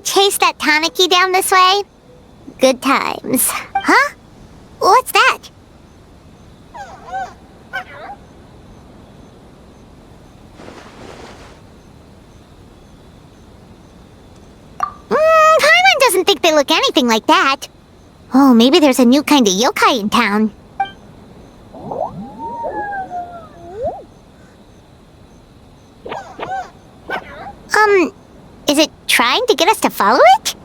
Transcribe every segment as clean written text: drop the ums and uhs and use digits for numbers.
chase that tanuki down this way? Good times. Huh? What's that? Paimon doesn't think they look anything like that. Oh, maybe there's a new kind of yokai in town. Is it trying to get us to follow it?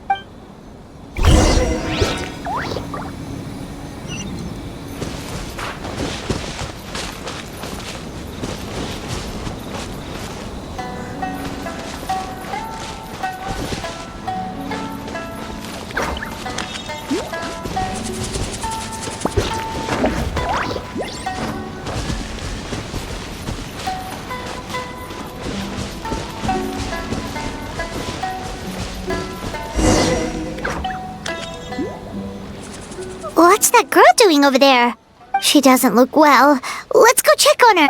What's that girl doing over there? She doesn't look well. Let's go check on her.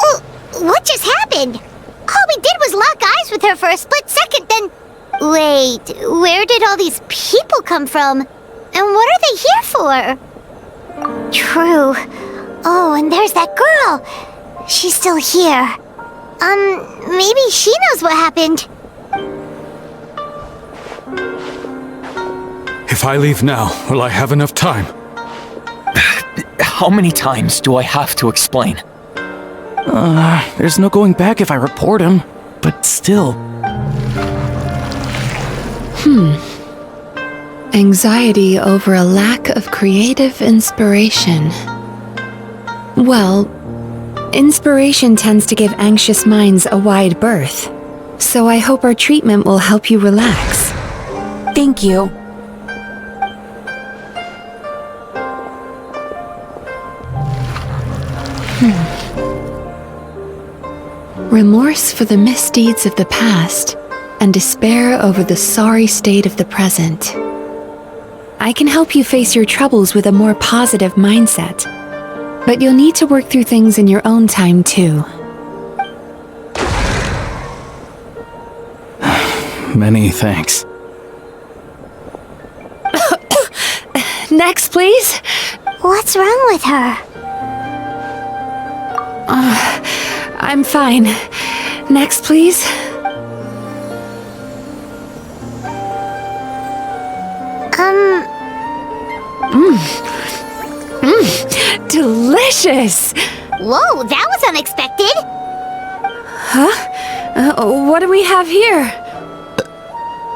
Oh, what just happened? All we did was lock eyes with her for a split second, then... Wait, where did all these people come from? And what are they here for? True. Oh, and there's that girl! She's still here. Maybe she knows what happened. If I leave now, will I have enough time? How many times do I have to explain? There's no going back if I report him. But still... Anxiety over a lack of creative inspiration. Well, inspiration tends to give anxious minds a wide berth, so I hope our treatment will help you relax. Thank you. Remorse for the misdeeds of the past, and despair over the sorry state of the present. I can help you face your troubles with a more positive mindset. But you'll need to work through things in your own time, too. Many thanks. Next, please. What's wrong with her? I'm fine. Next, please. Delicious! Whoa, that was unexpected! Huh? What do we have here?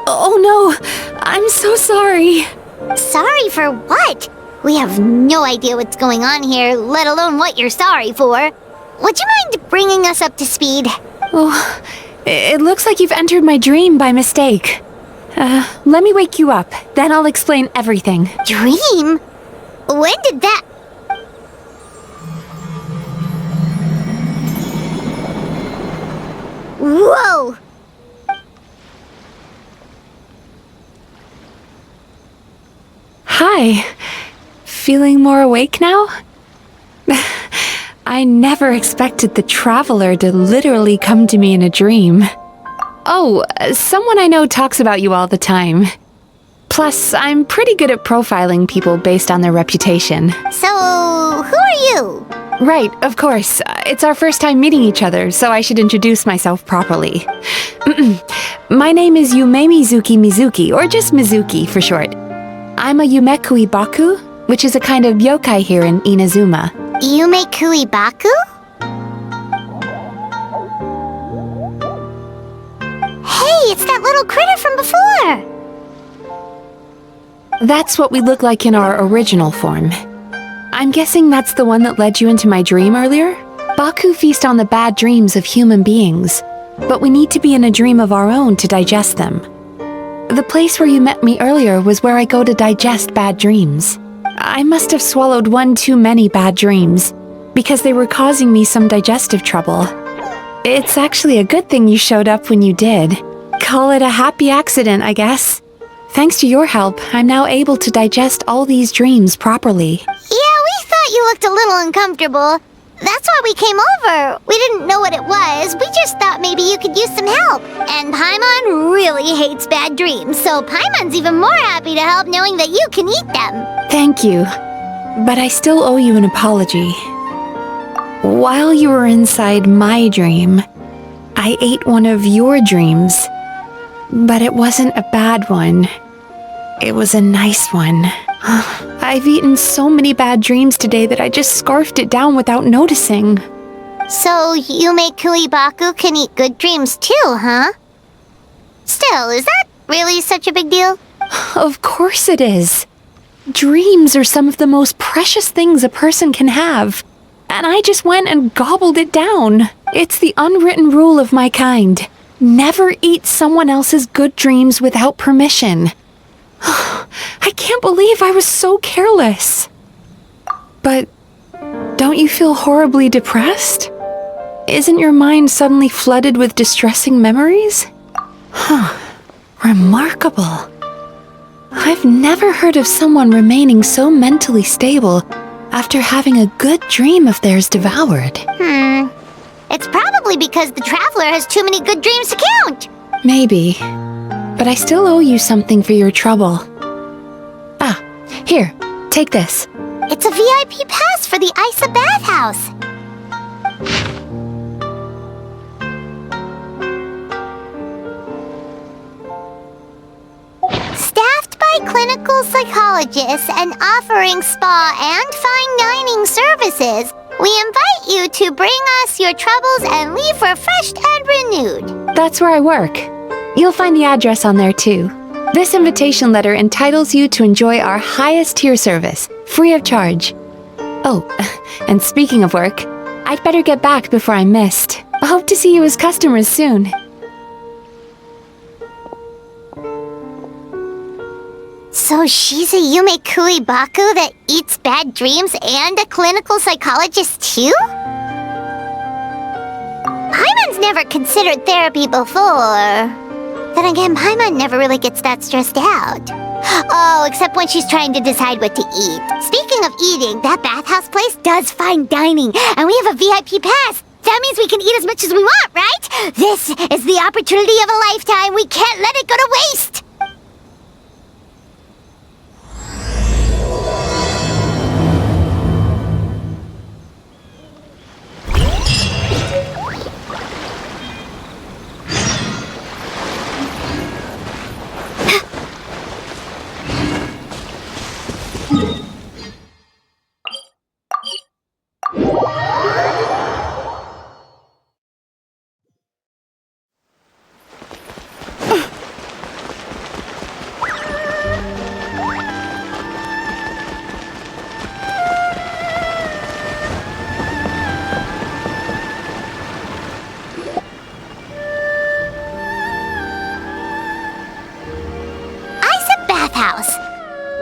Oh no! I'm so sorry! Sorry for what? We have no idea what's going on here, let alone what you're sorry for. Would you mind bringing us up to speed? Oh, it looks like you've entered my dream by mistake. Let me wake you up, then I'll explain everything. Dream? When did that... Whoa! Hi. Feeling more awake now? I never expected the Traveler to literally come to me in a dream. Oh, someone I know talks about you all the time. Plus, I'm pretty good at profiling people based on their reputation. So, who are you? Right, of course. It's our first time meeting each other, so I should introduce myself properly. My name is 𝐤𝐢𝐳𝐿 Mizuki, or just Mizuki for short. I'm a 𝐤𝐢𝐳𝐵𝐿𝐵𝐂, which is a kind of yokai here in Inazuma. 𝐤𝐢𝐳𝐿𝐵𝐵𝐂? Hey, it's that little critter from before! That's what we look like in our original form. I'm guessing that's the one that led you into my dream earlier? Baku feast on the bad dreams of human beings, but we need to be in a dream of our own to digest them. The place where you met me earlier was where I go to digest bad dreams. I must have swallowed one too many bad dreams, because they were causing me some digestive trouble. It's actually a good thing you showed up when you did. Call it a happy accident, I guess. Thanks to your help, I'm now able to digest all these dreams properly. Yeah, we thought you looked a little uncomfortable. That's why we came over. We didn't know what it was. We just thought maybe you could use some help. And Paimon really hates bad dreams, so Paimon's even more happy to help knowing that you can eat them. Thank you. But I still owe you an apology. While you were inside my dream, I ate one of your dreams. But it wasn't a bad one. It was a nice one. I've eaten so many bad dreams today that I just scarfed it down without noticing. So 𝐤𝐢𝐧𝐝 can eat good dreams too, huh? Still, is that really such a big deal? Of course it is. Dreams are some of the most precious things a person can have. And I just went and gobbled it down. It's the unwritten rule of my kind. Never eat someone else's good dreams without permission. I can't believe I was so careless. But don't you feel horribly depressed? Isn't your mind suddenly flooded with distressing memories? Remarkable. I've never heard of someone remaining so mentally stable after having a good dream of theirs devoured. It's probably because the traveler has too many good dreams to count. Maybe. But I still owe you something for your trouble. Ah, here, take this. It's a VIP pass for the Isa bathhouse. Staffed by clinical psychologists and offering spa and fine dining services, we invite you to bring us your troubles and leave refreshed and renewed. That's where I work. You'll find the address on there too. This invitation letter entitles you to enjoy our highest tier service, free of charge. Oh, and speaking of work, I'd better get back before I'm missed. I hope to see you as customers soon. So she's a 𝐤𝐢𝐧𝐝 that eats bad dreams and a clinical psychologist too? Paimon's never considered therapy before. Then again, Paimon never really gets that stressed out. Oh, except when she's trying to decide what to eat. Speaking of eating, that bathhouse place does fine dining, and we have a VIP pass. That means we can eat as much as we want, right? This is the opportunity of a lifetime. We can't let it go to waste.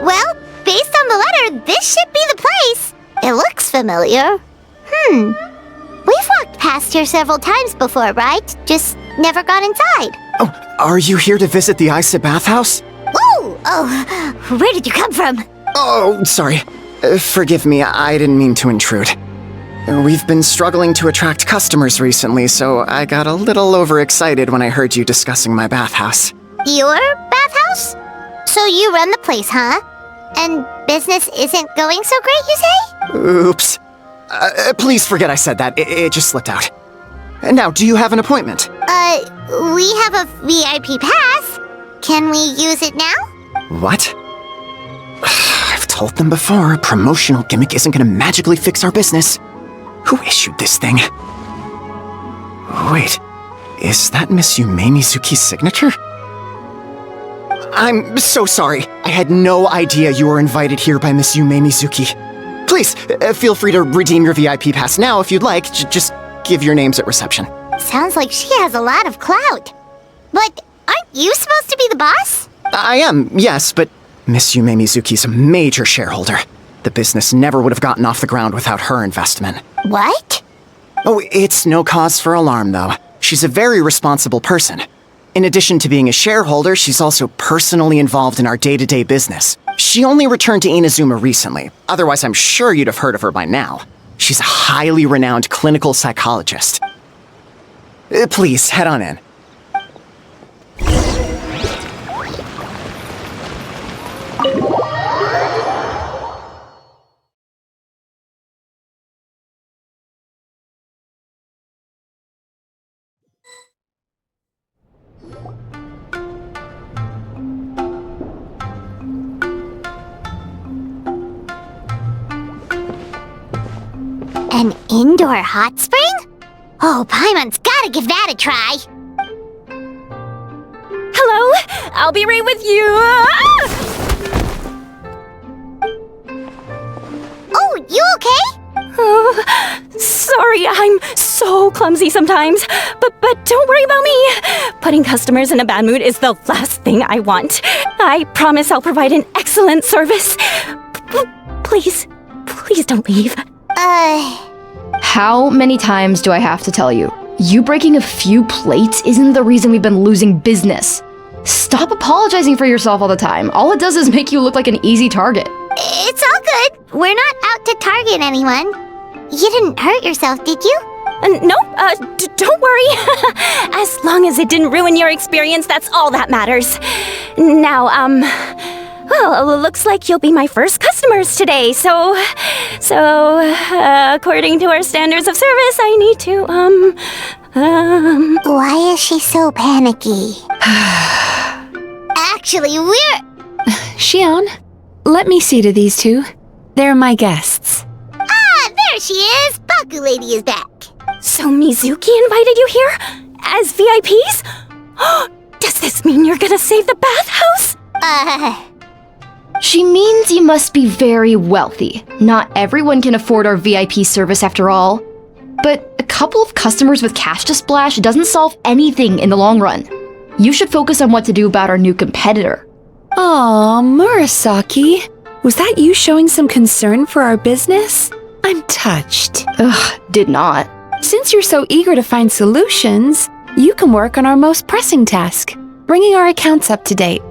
Well, based on the letter, this should be the place. It looks familiar. We've walked past here several times before, right? Just never gone inside. Oh, are you here to visit the Isa bathhouse? Oh, where did you come from? Oh, sorry. Forgive me, I didn't mean to intrude. We've been struggling to attract customers recently, so I got a little overexcited when I heard you discussing my bathhouse. Your bathhouse? So you run the place, huh? And business isn't going so great, you say? Oops. Please forget I said that. It just slipped out. Now, do you have an appointment? We have a VIP pass. Can we use it now? What? I've told them before, a promotional gimmick isn't gonna magically fix our business. Who issued this thing? Wait, is that Miss Yumemizuki's signature? I'm so sorry. I had no idea you were invited here by Miss Yumemizuki. Please, feel free to redeem your VIP pass now if you'd like. Just give your names at reception. Sounds like she has a lot of clout. But aren't you supposed to be the boss? I am, yes, but Miss Yumemizuki's a major shareholder. The business never would have gotten off the ground without her investment. What? Oh, it's no cause for alarm, though. She's a very responsible person. In addition to being a shareholder, she's also personally involved in our day-to-day business. She only returned to Inazuma recently. Otherwise, I'm sure you'd have heard of her by now. She's a highly renowned clinical psychologist. Please, head on in. An indoor hot spring? Oh, Paimon's gotta give that a try. Hello? I'll be right with you. Oh, you okay? Oh, sorry, I'm so clumsy sometimes. But don't worry about me. Putting customers in a bad mood is the last thing I want. I promise I'll provide an excellent service. Please don't leave. How many times do I have to tell you? You breaking a few plates isn't the reason we've been losing business. Stop apologizing for yourself all the time. All it does is make you look like an easy target. It's all good. We're not out to target anyone. You didn't hurt yourself, did you? Nope, don't worry. As long as it didn't ruin your experience, that's all that matters. Now, well, looks like you'll be my first customers today, so, according to our standards of service, I need to, Why is she so panicky? Actually, Xion, let me see to these two. They're my guests. Ah, there she is! Baku Lady is back. So Mizuki invited you here? As VIPs? Does this mean you're gonna save the bathhouse? She means you must be very wealthy. Not everyone can afford our VIP service after all. But a couple of customers with cash to splash doesn't solve anything in the long run. You should focus on what to do about our new competitor. Aw, Murasaki. Was that you showing some concern for our business? I'm touched. Ugh, did not. Since you're so eager to find solutions, you can work on our most pressing task, bringing our accounts up to date.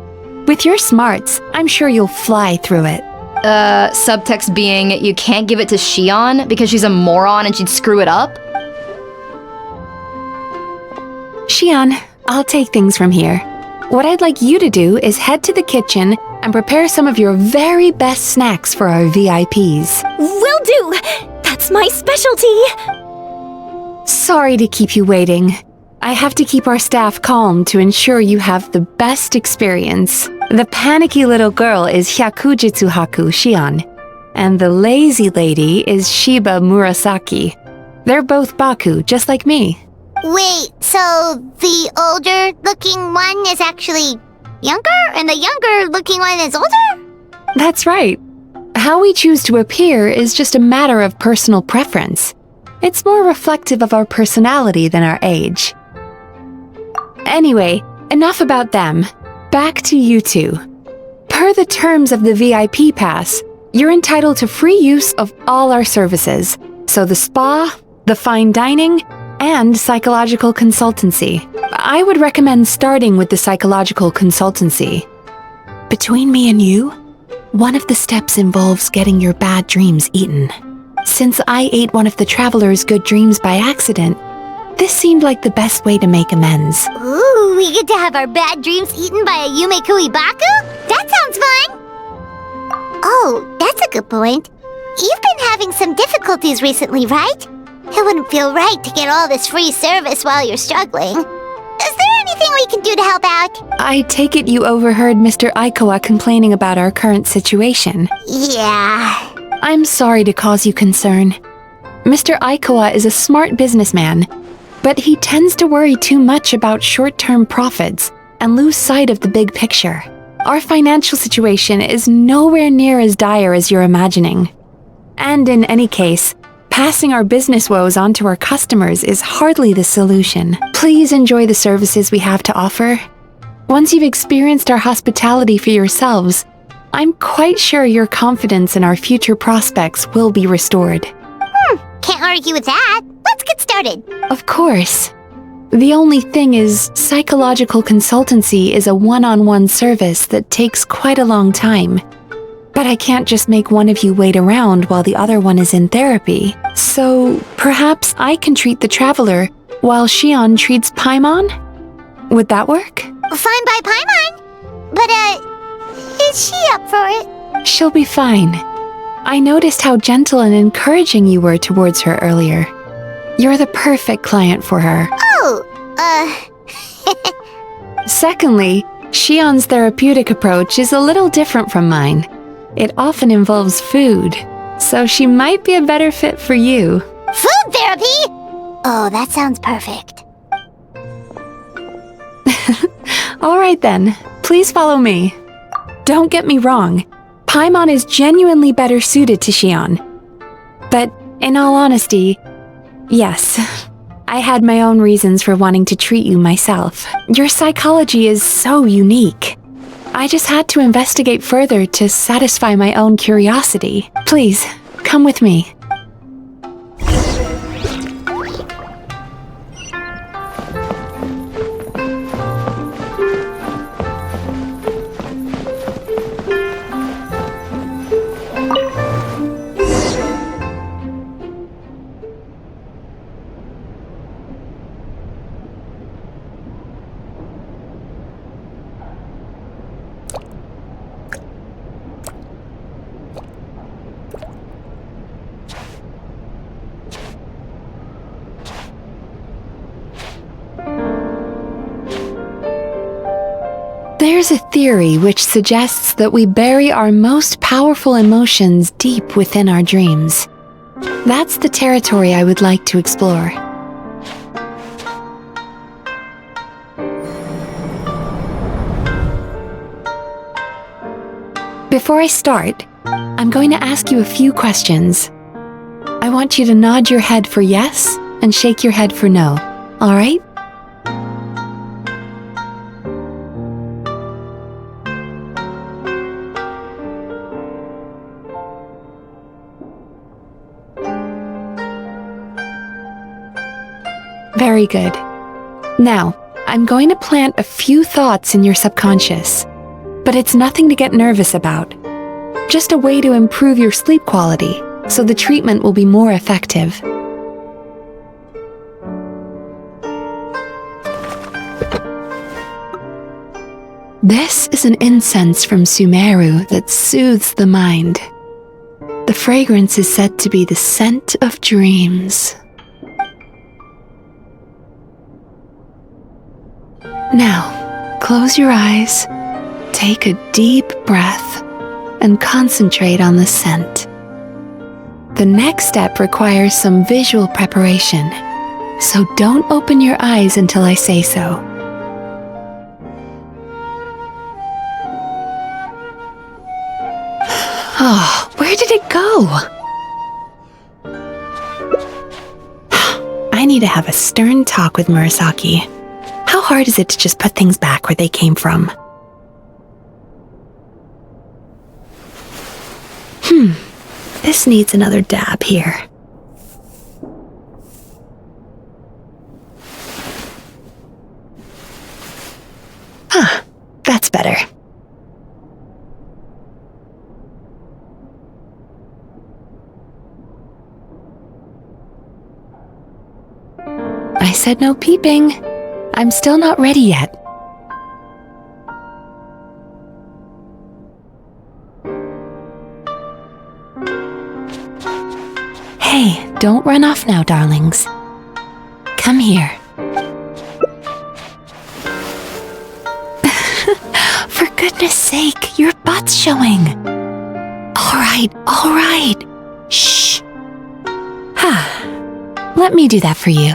With your smarts, I'm sure you'll fly through it. Subtext being, you can't give it to Xion because she's a moron and she'd screw it up? Xion, I'll take things from here. What I'd like you to do is head to the kitchen and prepare some of your very best snacks for our VIPs. Will do! That's my specialty! Sorry to keep you waiting. I have to keep our staff calm to ensure you have the best experience. The panicky little girl is Hyakujitsu Haku Xion, and the lazy lady is Shiba Murasaki. They're both Baku, just like me. Wait, so the older-looking one is actually younger, and the younger-looking one is older? That's right. How we choose to appear is just a matter of personal preference. It's more reflective of our personality than our age. Anyway, enough about them. Back to you two. Per the terms of the VIP pass, you're entitled to free use of all our services. So the spa, the fine dining, and psychological consultancy. I would recommend starting with the psychological consultancy. Between me and you, one of the steps involves getting your bad dreams eaten. Since I ate one of the traveler's good dreams by accident, this seemed like the best way to make amends. Ooh, we get to have our bad dreams eaten by a Yume Baku? That sounds fun! Oh, that's a good point. You've been having some difficulties recently, right? It wouldn't feel right to get all this free service while you're struggling. Is there anything we can do to help out? I take it you overheard Mr. 𝐴ikoa complaining about our current situation. Yeah. I'm sorry to cause you concern. Mr. 𝐴ikoa is a smart businessman, but he tends to worry too much about short-term profits and lose sight of the big picture. Our financial situation is nowhere near as dire as you're imagining. And in any case, passing our business woes on to our customers is hardly the solution. Please enjoy the services we have to offer. Once you've experienced our hospitality for yourselves, I'm quite sure your confidence in our future prospects will be restored. Can't argue with that. Let's get started. Of course. The only thing is, psychological consultancy is a one-on-one service that takes quite a long time. But I can't just make one of you wait around while the other one is in therapy. So perhaps I can treat the traveler while 𝐤𝐤 treats Paimon? Would that work? Fine by Paimon. But, is she up for it? She'll be fine. I noticed how gentle and encouraging you were towards her earlier. You're the perfect client for her. Oh, Secondly, 𝐤𝐤's therapeutic approach is a little different from mine. It often involves food, so she might be a better fit for you. Food therapy? Oh, that sounds perfect. All right then, please follow me. Don't get me wrong, Paimon is genuinely better suited to 𝐤𝐤. But in all honesty, yes, I had my own reasons for wanting to treat you myself. Your psychology is so unique. I just had to investigate further to satisfy my own curiosity. Please, come with me. There's a theory which suggests that we bury our most powerful emotions deep within our dreams. That's the territory I would like to explore. Before I start, I'm going to ask you a few questions. I want you to nod your head for yes and shake your head for no, all right? Very good. Now, I'm going to plant a few thoughts in your subconscious, but it's nothing to get nervous about. Just a way to improve your sleep quality, so the treatment will be more effective. This is an incense from Sumeru that soothes the mind. The fragrance is said to be the scent of dreams. Now, close your eyes, take a deep breath, and concentrate on the scent. The next step requires some visual preparation, so don't open your eyes until I say so. Oh, where did it go? I need to have a stern talk with Murasaki. How hard is it to just put things back where they came from? This needs another dab here. That's better. I said no peeping. I'm still not ready yet. Hey, don't run off now, darlings. Come here. For goodness sake, your butt's showing. All right. Shh. Let me do that for you.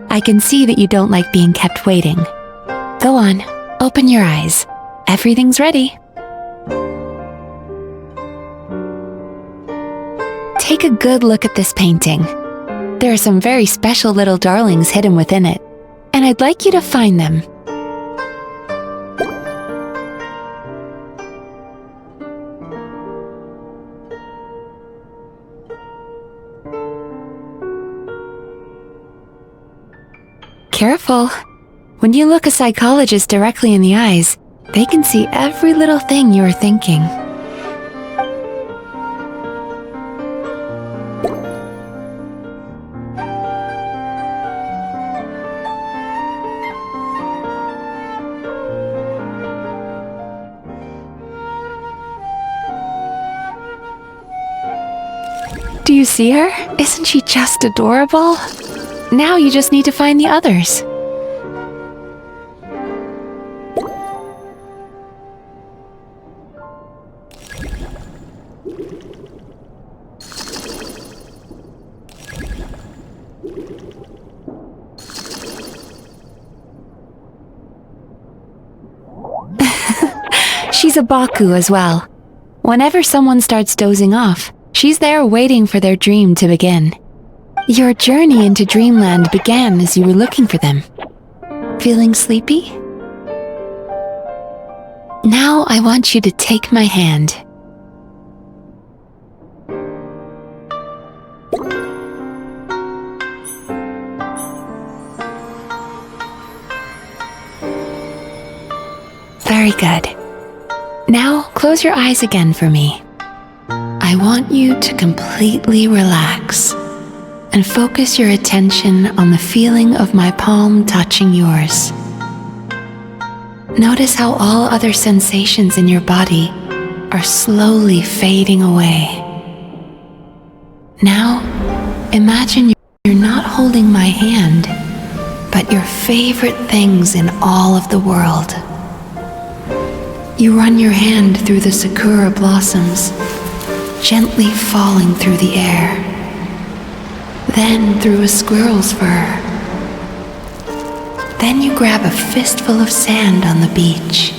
I can see that you don't like being kept waiting. Go on, open your eyes. Everything's ready. Take a good look at this painting. There are some very special little darlings hidden within it, and I'd like you to find them. Careful. When you look a psychologist directly in the eyes, they can see every little thing you are thinking. Do you see her? Isn't she just adorable? Now you just need to find the others. She's a 𝓵𝓂 as well. Whenever someone starts dozing off, she's there waiting for their dream to begin. Your journey into Dreamland began as you were looking for them. Feeling sleepy? Now I want you to take my hand. Very good. Now close your eyes again for me. I want you to completely relax and focus your attention on the feeling of my palm touching yours. Notice how all other sensations in your body are slowly fading away. Now, imagine you're not holding my hand, but your favorite things in all of the world. You run your hand through the sakura blossoms, gently falling through the air, then through a squirrel's fur. Then you grab a fistful of sand on the beach.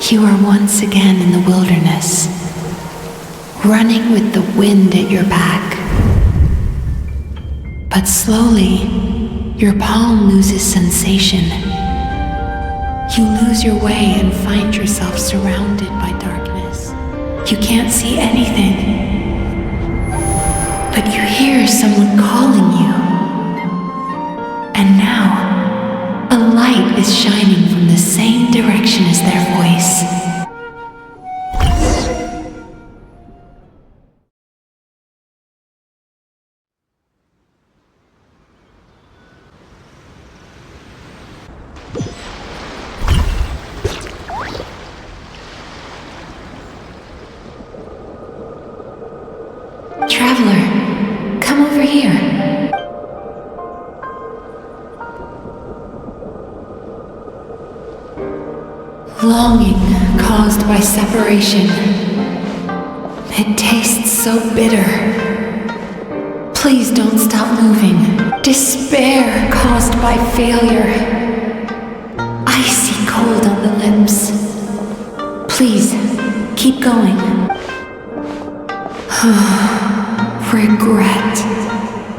You are once again in the wilderness, running with the wind at your back. But slowly, your palm loses sensation. You lose your way and find yourself surrounded by darkness. You can't see anything, but you hear someone calling you. And now, a light is shining from the same direction as their voice. Traveler, come over here. Longing caused by separation. It tastes so bitter. Please don't stop moving. Despair caused by failure. Icy cold on the lips. Please, keep going. Regret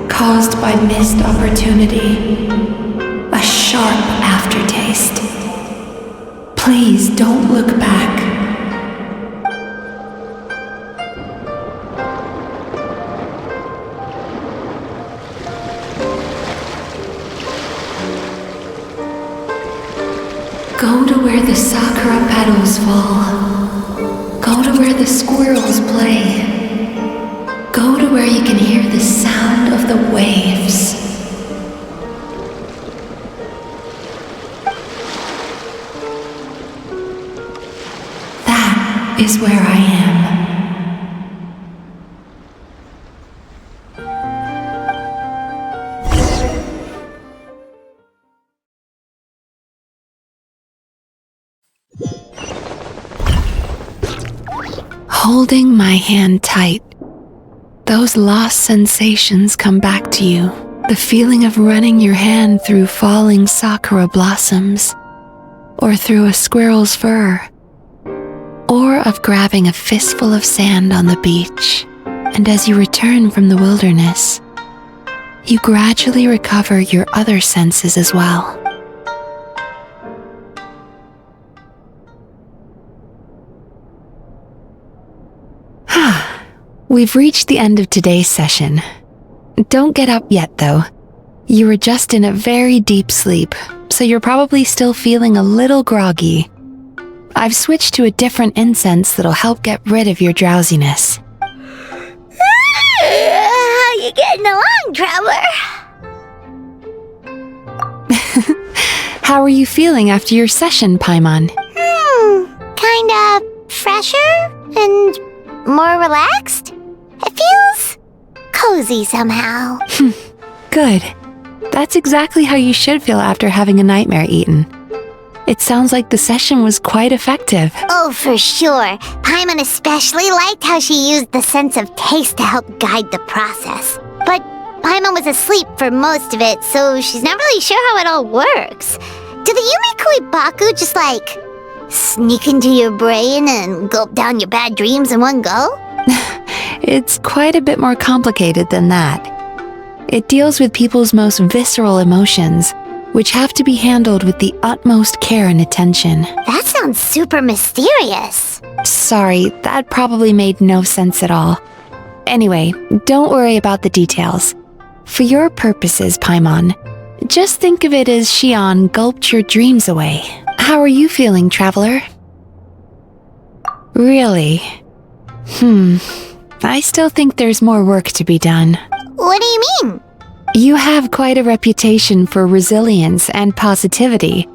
caused by missed opportunity. A sharp aftertaste. Please don't look back. Go to where the sakura petals fall. Go to where the squirrels play. Go to where you can hear the sound of the waves. That is where I am. Holding my hand tight, those lost sensations come back to you. The feeling of running your hand through falling sakura blossoms, or through a squirrel's fur, or of grabbing a fistful of sand on the beach. And as you return from the wilderness, you gradually recover your other senses as well. We've reached the end of today's session. Don't get up yet, though. You were just in a very deep sleep, so you're probably still feeling a little groggy. I've switched to a different incense that'll help get rid of your drowsiness. How you getting along, Traveler? How are you feeling after your session, Paimon? Kinda fresher and more relaxed. It feels cozy somehow. Good. That's exactly how you should feel after having a nightmare eaten. It sounds like the session was quite effective. Oh, for sure. Paimon especially liked how she used the sense of taste to help guide the process. But Paimon was asleep for most of it, so she's not really sure how it all works. Do the 𝐤𝐢𝐴𝐵𝐵𝐵 just like sneak into your brain and gulp down your bad dreams in one go? It's quite a bit more complicated than that. It deals with people's most visceral emotions, which have to be handled with the utmost care and attention. That sounds super mysterious. Sorry, that probably made no sense at all. Anyway, don't worry about the details. For your purposes, Paimon, just think of it as Xion gulped your dreams away. How are you feeling, Traveler? Really? I still think there's more work to be done. What do you mean? You have quite a reputation for resilience and positivity,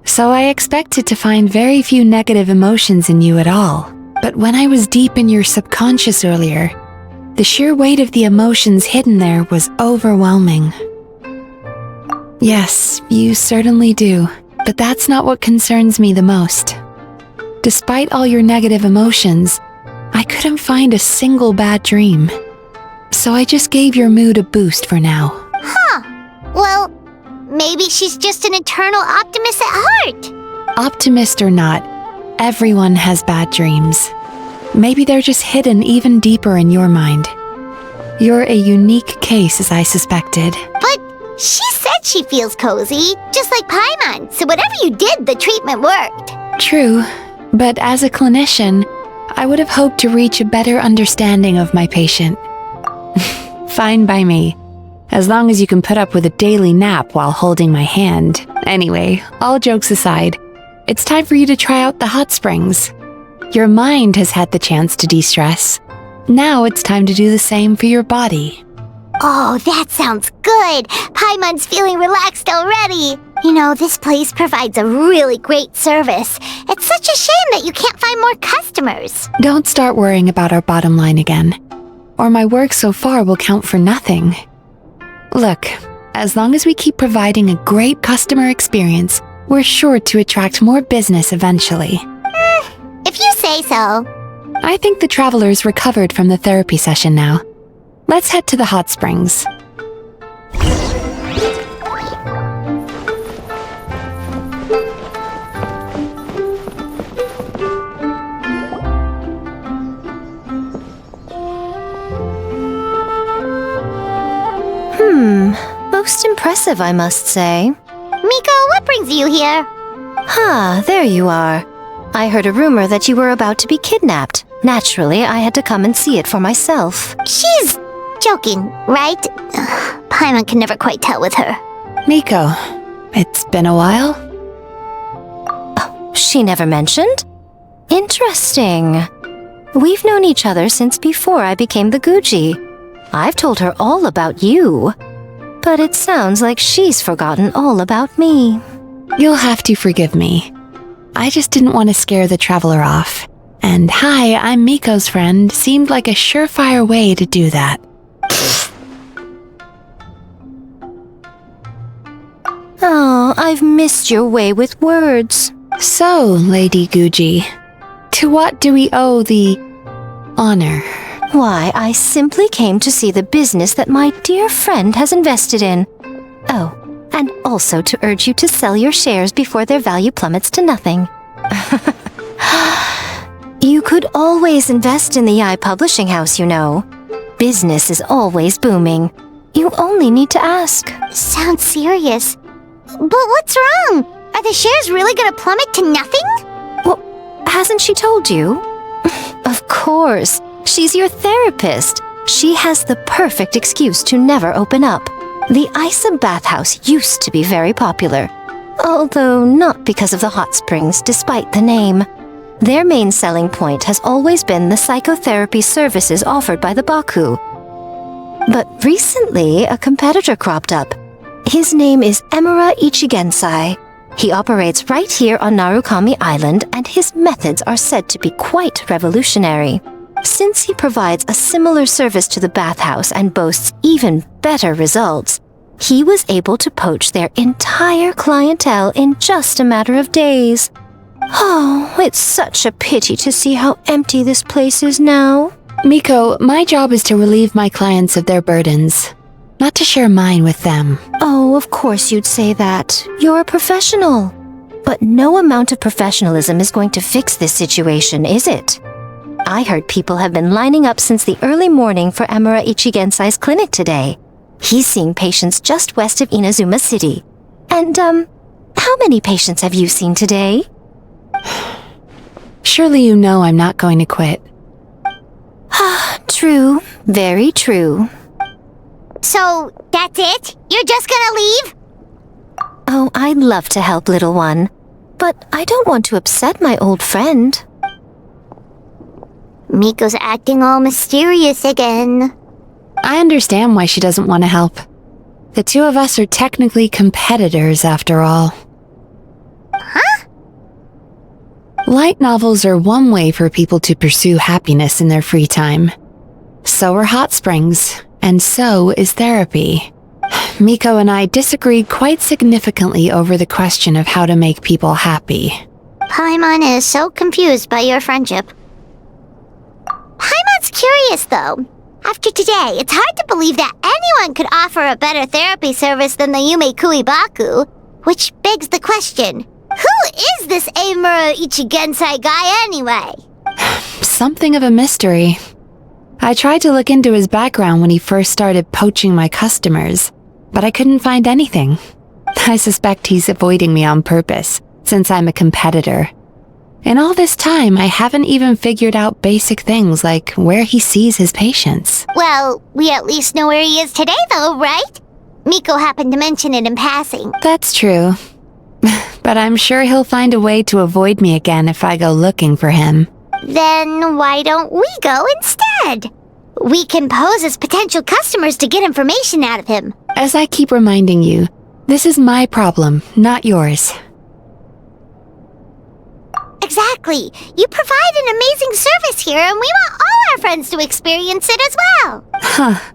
so I expected to find very few negative emotions in you at all. But when I was deep in your subconscious earlier, the sheer weight of the emotions hidden there was overwhelming. Yes, you certainly do, but that's not what concerns me the most. Despite all your negative emotions, I couldn't find a single bad dream. So I just gave your mood a boost for now. Well, maybe she's just an eternal optimist at heart. Optimist or not, everyone has bad dreams. Maybe they're just hidden even deeper in your mind. You're a unique case, as I suspected. But she said she feels cozy, just like Paimon, so whatever you did, the treatment worked. True, but as a clinician, I would have hoped to reach a better understanding of my patient. Fine by me, as long as you can put up with a daily nap while holding my hand. Anyway, all jokes aside, it's time for you to try out the hot springs. Your mind has had the chance to de-stress. Now it's time to do the same for your body. Oh, that sounds good. Paimon's feeling relaxed already. You know, this place provides a really great service. It's such a shame that you can't find more customers. Don't start worrying about our bottom line again, or my work so far will count for nothing. Look, as long as we keep providing a great customer experience, we're sure to attract more business eventually. If you say so. I think the traveler's recovered from the therapy session now. Let's head to the hot springs. Most impressive, I must say. Miko, what brings you here? There you are. I heard a rumor that you were about to be kidnapped. Naturally, I had to come and see it for myself. She's joking, right? Paimon can never quite tell with her. Miko, it's been a while? She never mentioned? Interesting. We've known each other since before I became the Guji. I've told her all about you. But it sounds like she's forgotten all about me. You'll have to forgive me. I just didn't want to scare the traveler off. And hi, I'm Miko's friend seemed like a surefire way to do that. Oh, I've missed your way with words. So, Lady Guji, to what do we owe the honor? Why, I simply came to see the business that my dear friend has invested in. Oh, and also to urge you to sell your shares before their value plummets to nothing. You could always invest in the 𝐸 publishing house, you know. Business is always booming. You only need to ask. Sounds serious. But what's wrong? Are the shares really gonna plummet to nothing? Well, hasn't she told you? Of course. She's your therapist. She has the perfect excuse to never open up. The Isa bathhouse used to be very popular, although not because of the hot springs, despite the name. Their main selling point has always been the psychotherapy services offered by the 𝓂𝓂. But recently, a competitor cropped up. His name is 𝐬𝐻𝐸 Gensai. He operates right here on Narukami Island, and his methods are said to be quite revolutionary. Since he provides a similar service to the bathhouse and boasts even better results, he was able to poach their entire clientele in just a matter of days. Oh, it's such a pity to see how empty this place is now. Miko, my job is to relieve my clients of their burdens, not to share mine with them. Oh, of course you'd say that. You're a professional. But no amount of professionalism is going to fix this situation, is it? I heard people have been lining up since the early morning for 𝐬𝐻𝐸 Gensai's clinic today. He's seeing patients just west of Inazuma City. And, how many patients have you seen today? Surely you know I'm not going to quit. True. Very true. So, that's it? You're just gonna leave? Oh, I'd love to help, little one. But I don't want to upset my old friend. Miko's acting all mysterious again. I understand why she doesn't want to help. The two of us are technically competitors, after all. Huh? Light novels are one way for people to pursue happiness in their free time. So are hot springs, and so is therapy. Miko and I disagreed quite significantly over the question of how to make people happy. Paimon is so confused by your friendship. Paimon's curious, though. After today, it's hard to believe that anyone could offer a better therapy service than the 𝐤𝐸𝐸, which begs the question, who is this 𝐬𝐻𝐸 Gensai guy anyway? Something of a mystery. I tried to look into his background when he first started poaching my customers, but I couldn't find anything. I suspect he's avoiding me on purpose, since I'm a competitor. In all this time, I haven't even figured out basic things like where he sees his patients. Well, we at least know where he is today, though, right? Miko happened to mention it in passing. That's true. But I'm sure he'll find a way to avoid me again if I go looking for him. Then why don't we go instead? We can pose as potential customers to get information out of him. As I keep reminding you, this is my problem, not yours. Exactly. You provide an amazing service here, and we want all our friends to experience it as well. Huh.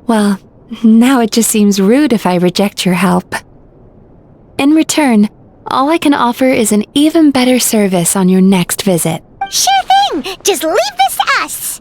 Well, now it just seems rude if I reject your help. In return, all I can offer is an even better service on your next visit. Sure thing! Just leave this to us!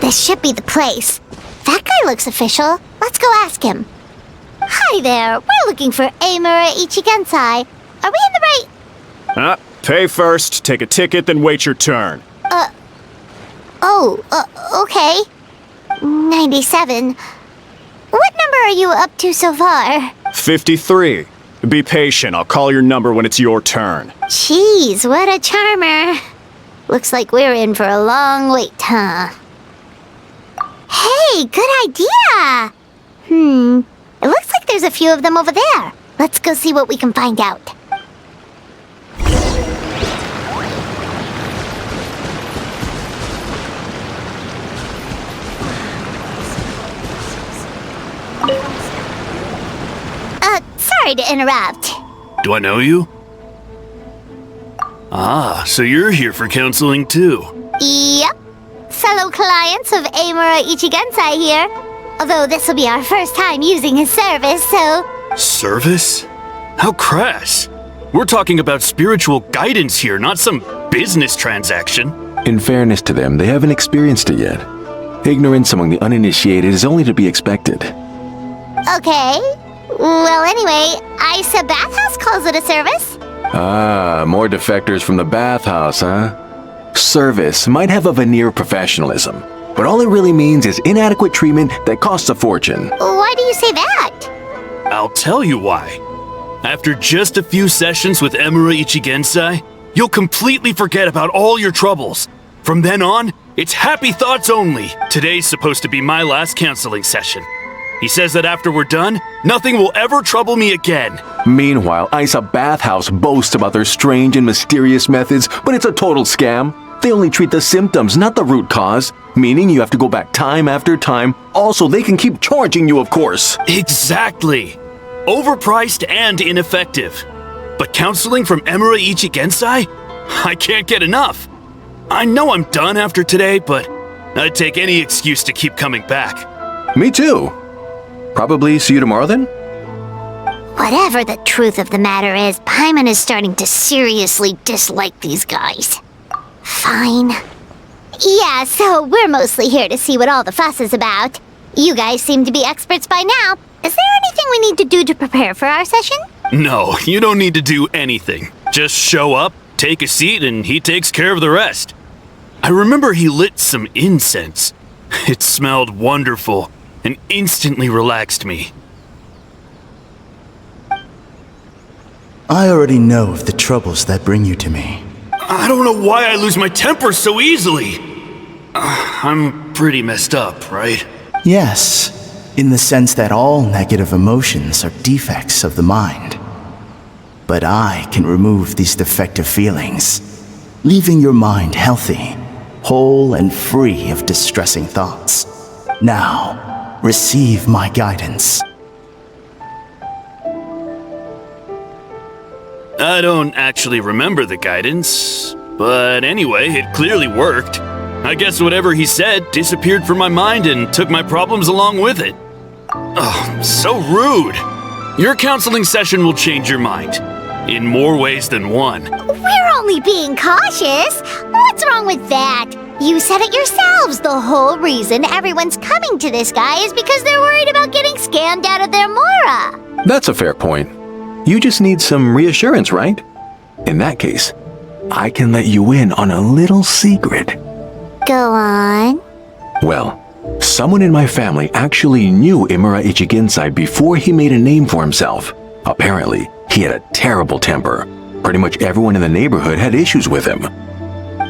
This should be the place. That guy looks official. Let's go ask him. Hi there. We're looking for 𝐬𝐻𝐸 Gensai. Are we in the right... Pay first, take a ticket, then wait your turn. Okay. 97. What number are you up to so far? 53. Be patient, I'll call your number when it's your turn. Jeez, what a charmer. Looks like we're in for a long wait, huh? Hey, good idea! It looks like there's a few of them over there. Let's go see what we can find out. Sorry to interrupt. Do I know you? Ah, so you're here for counseling too. Yep. Fellow clients of 𝐬𝐻𝐸 𝐤𝐢𝐧𝐝 here. Although this will be our first time using his service, so... Service? How crass. We're talking about spiritual guidance here, not some business transaction. In fairness to them, they haven't experienced it yet. Ignorance among the uninitiated is only to be expected. Okay. Well, anyway, Isa Bathhouse calls it a service. Ah, more defectors from the bathhouse, huh? Service might have a veneer of professionalism, but all it really means is inadequate treatment that costs a fortune. Why do you say that? I'll tell you why. After just a few sessions with 𝐬𝐻𝐸 Genshin, you'll completely forget about all your troubles. From then on, it's happy thoughts only. Today's supposed to be my last counseling session. He says that after we're done, nothing will ever trouble me again. Meanwhile, Isa Bathhouse boasts about their strange and mysterious methods, but it's a total scam. They only treat the symptoms, not the root cause, meaning you have to go back time after time. Also, they can keep charging you, of course. Exactly. Overpriced and ineffective. But counseling from 𝐬𝐻𝐸 Genshin? I can't get enough. I know I'm done after today, but I'd take any excuse to keep coming back. Me too. Probably see you tomorrow then? Whatever the truth of the matter is, Paimon is starting to seriously dislike these guys. Fine. Yeah, so we're mostly here to see what all the fuss is about. You guys seem to be experts by now. Is there anything we need to do to prepare for our session? No, you don't need to do anything. Just show up, take a seat, and he takes care of the rest. I remember he lit some incense. It smelled wonderful and instantly relaxed me. I already know of the troubles that bring you to me. I don't know why I lose my temper so easily. I'm pretty messed up, right? Yes, in the sense that all negative emotions are defects of the mind. But I can remove these defective feelings, leaving your mind healthy, whole and free of distressing thoughts. Now, receive my guidance. I don't actually remember the guidance, but anyway, it clearly worked. I guess whatever he said disappeared from my mind and took my problems along with it. Oh, so rude. Your counseling session will change your mind, in more ways than one. We're only being cautious. What's wrong with that? You said it yourselves. The whole reason everyone's coming to this guy is because they're worried about getting scammed out of their mora. That's a fair point. You just need some reassurance, right? In that case, I can let you in on a little secret. Go on. Well, someone in my family actually knew 𝐬𝐻𝐸 Genshin before he made a name for himself. Apparently, he had a terrible temper. Pretty much everyone in the neighborhood had issues with him.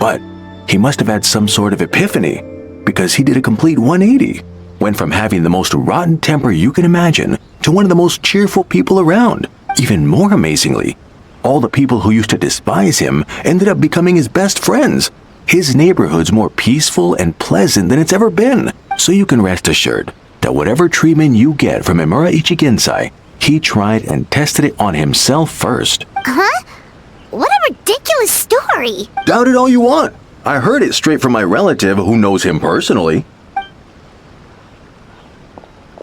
But he must have had some sort of epiphany, because he did a complete 180. Went from having the most rotten temper you can imagine to one of the most cheerful people around. Even more amazingly, all the people who used to despise him ended up becoming his best friends. His neighborhood's more peaceful and pleasant than it's ever been. So you can rest assured that whatever treatment you get from 𝐬𝐻𝐸 Genshin, he tried and tested it on himself first. Huh? What a ridiculous story. Doubt it all you want. I heard it straight from my relative who knows him personally.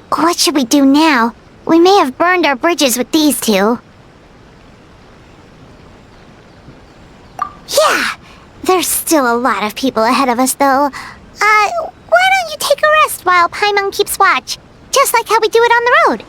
What should we do now? We may have burned our bridges with these two. Yeah, there's still a lot of people ahead of us, though. Why don't you take a rest while Paimon keeps watch? Just like how we do it on the road.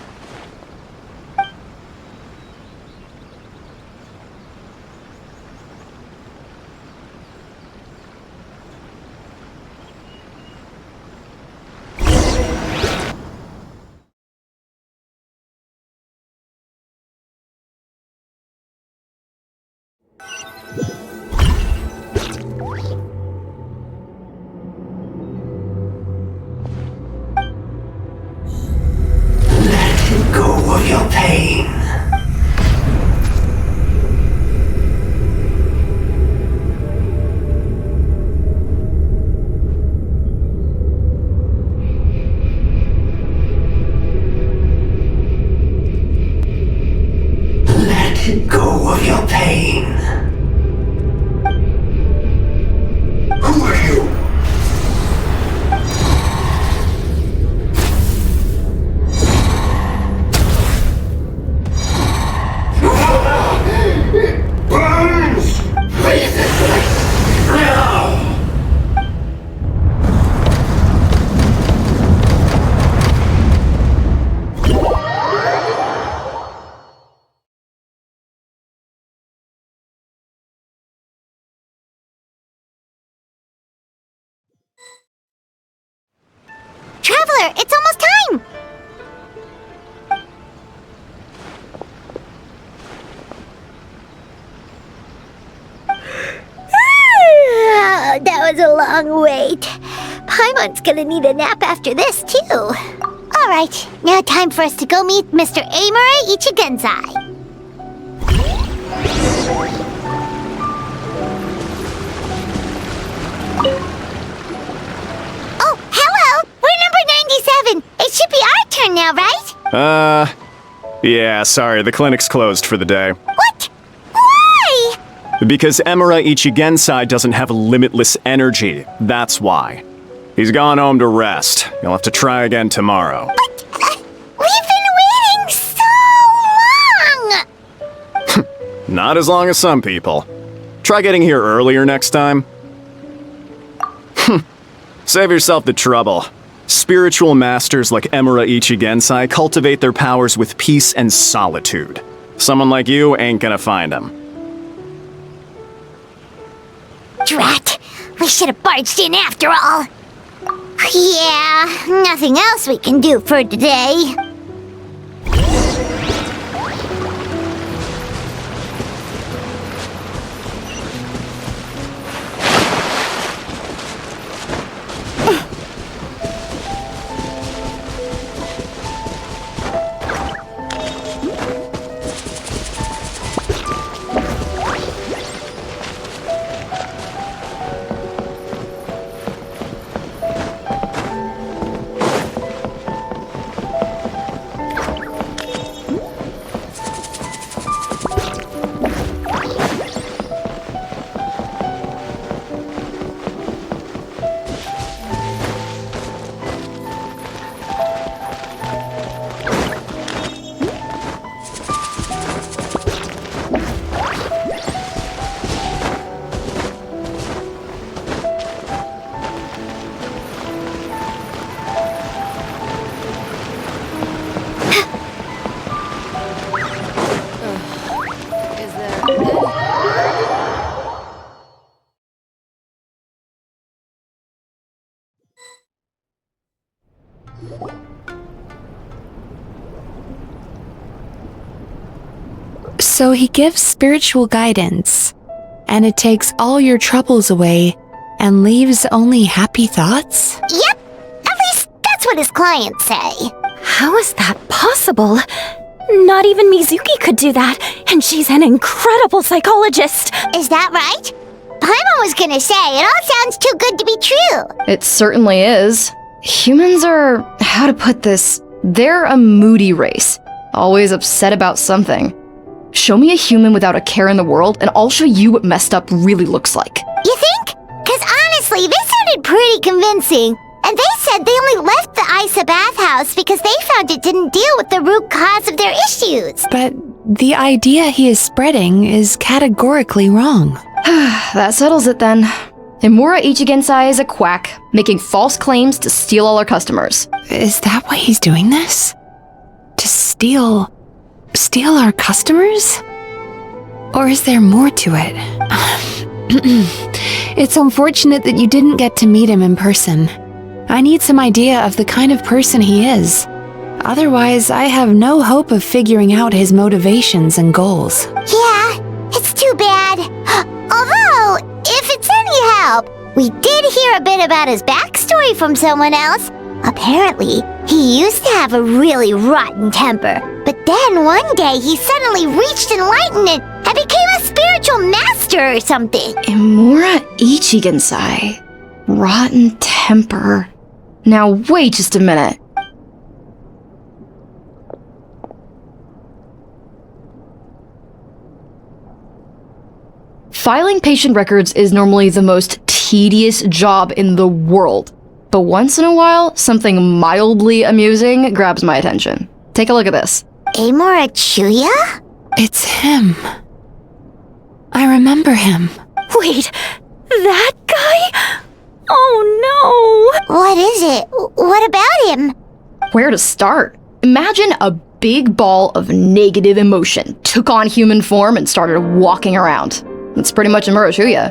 Go of your pain. Let go of your pain. was a long wait. Paimon's gonna need a nap after this, too. Alright, now time for us to go meet Mr. 𝐴mura Ichigensai. Oh, hello! We're number 97! It should be our turn now, right? Yeah, sorry, the clinic's closed for the day. What? Why? Because 𝐴mura Ichigensai doesn't have limitless energy, that's why. He's gone home to rest. You'll have to try again tomorrow. But, we've been waiting so long! Not as long as some people. Try getting here earlier next time. Save yourself the trouble. Spiritual masters like 𝐴mura Ichigensai cultivate their powers with peace and solitude. Someone like you ain't gonna find them. Drat! We should have barged in after all! Yeah, nothing else we can do for today. So he gives spiritual guidance, and it takes all your troubles away and leaves only happy thoughts? Yep! At least that's what his clients say. How is that possible? Not even Mizuki could do that, and she's an incredible psychologist. Is that right? Paimon was gonna say, it all sounds too good to be true. It certainly is. Humans are, how to put this, they're a moody race. Always upset about something. Show me a human without a care in the world, and I'll show you what messed up really looks like. You think? Cause honestly, this sounded pretty convincing. And they said they only left the Isa bathhouse because they found it didn't deal with the root cause of their issues. But the idea he is spreading is categorically wrong. That settles it then. 𝐴mura Ichigensai is a quack, making false claims to steal all our customers. Is that why he's doing this? To steal our customers? Or is there more to it? It's unfortunate that you didn't get to meet him in person. I need some idea of the kind of person he is. Otherwise, I have no hope of figuring out his motivations and goals. Yeah, it's too bad. Although, if it's any help, we did hear a bit about his backstory from someone else. Apparently, he used to have a really rotten temper. But then one day he suddenly reached enlightenment and became a spiritual master or something. 𝐴mura Ichigensai. Rotten temper. Now wait just a minute. Filing patient records is normally the most tedious job in the world. But once in a while, something mildly amusing grabs my attention. Take a look at this. 𝐴mura Chuya? It's him. I remember him. Wait, that guy? Oh no! What is it? What about him? Where to start? Imagine a big ball of negative emotion took on human form and started walking around. That's pretty much 𝐴mura Chuya.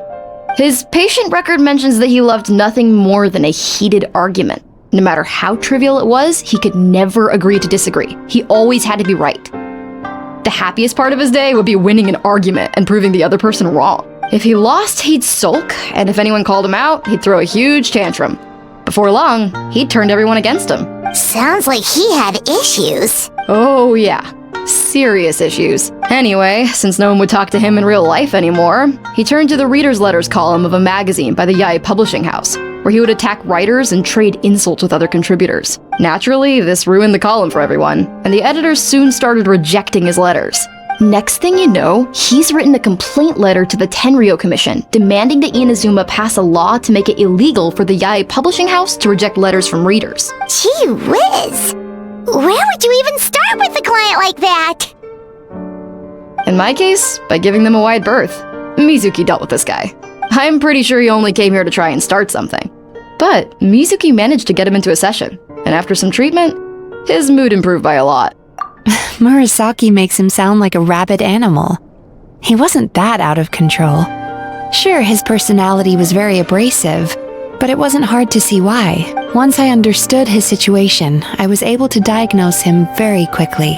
His patient record mentions that he loved nothing more than a heated argument. No matter how trivial it was, he could never agree to disagree. He always had to be right. The happiest part of his day would be winning an argument and proving the other person wrong. If he lost, he'd sulk, and if anyone called him out, he'd throw a huge tantrum. Before long, he'd turned everyone against him. Sounds like he had issues. Oh yeah, serious issues. Anyway, since no one would talk to him in real life anymore, he turned to the readers' letters column of a magazine by the 𝐤𝐢𝐻 publishing house, where he would attack writers and trade insults with other contributors. Naturally, this ruined the column for everyone, and the editors soon started rejecting his letters. Next thing you know, he's written a complaint letter to the Tenryou Commission, demanding that Inazuma pass a law to make it illegal for the 𝐤𝐢𝐻 publishing house to reject letters from readers. Gee whiz! Where would you even start with a client like that? In my case, by giving them a wide berth. Mizuki dealt with this guy. I'm pretty sure he only came here to try and start something. But Mizuki managed to get him into a session, and after some treatment, his mood improved by a lot. Murasaki makes him sound like a rabid animal. He wasn't that out of control. Sure, his personality was very abrasive, but it wasn't hard to see why. Once I understood his situation, I was able to diagnose him very quickly.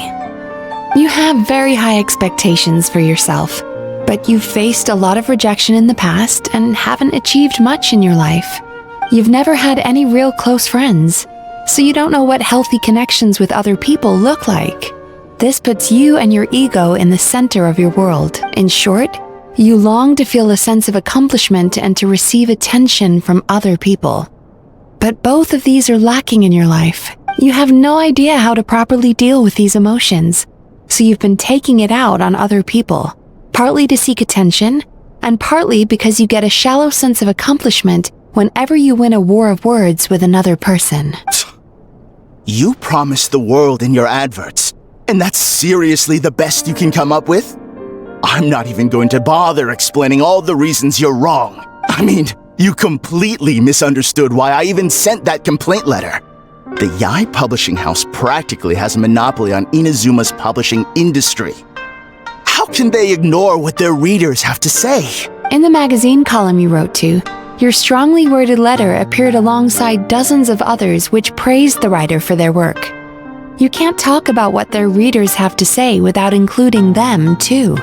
You have very high expectations for yourself, but you've faced a lot of rejection in the past and haven't achieved much in your life. You've never had any real close friends, so you don't know what healthy connections with other people look like. This puts you and your ego in the center of your world. In short, you long to feel a sense of accomplishment and to receive attention from other people. But both of these are lacking in your life. You have no idea how to properly deal with these emotions, so you've been taking it out on other people, partly to seek attention, and partly because you get a shallow sense of accomplishment whenever you win a war of words with another person. You promised the world in your adverts, and that's seriously the best you can come up with? I'm not even going to bother explaining all the reasons you're wrong. I mean, you completely misunderstood why I even sent that complaint letter. The 𝐤𝐢𝐻 publishing house practically has a monopoly on Inazuma's publishing industry. How can they ignore what their readers have to say? In the magazine column you wrote to, your strongly worded letter appeared alongside dozens of others which praised the writer for their work. You can't talk about what their readers have to say without including them, too.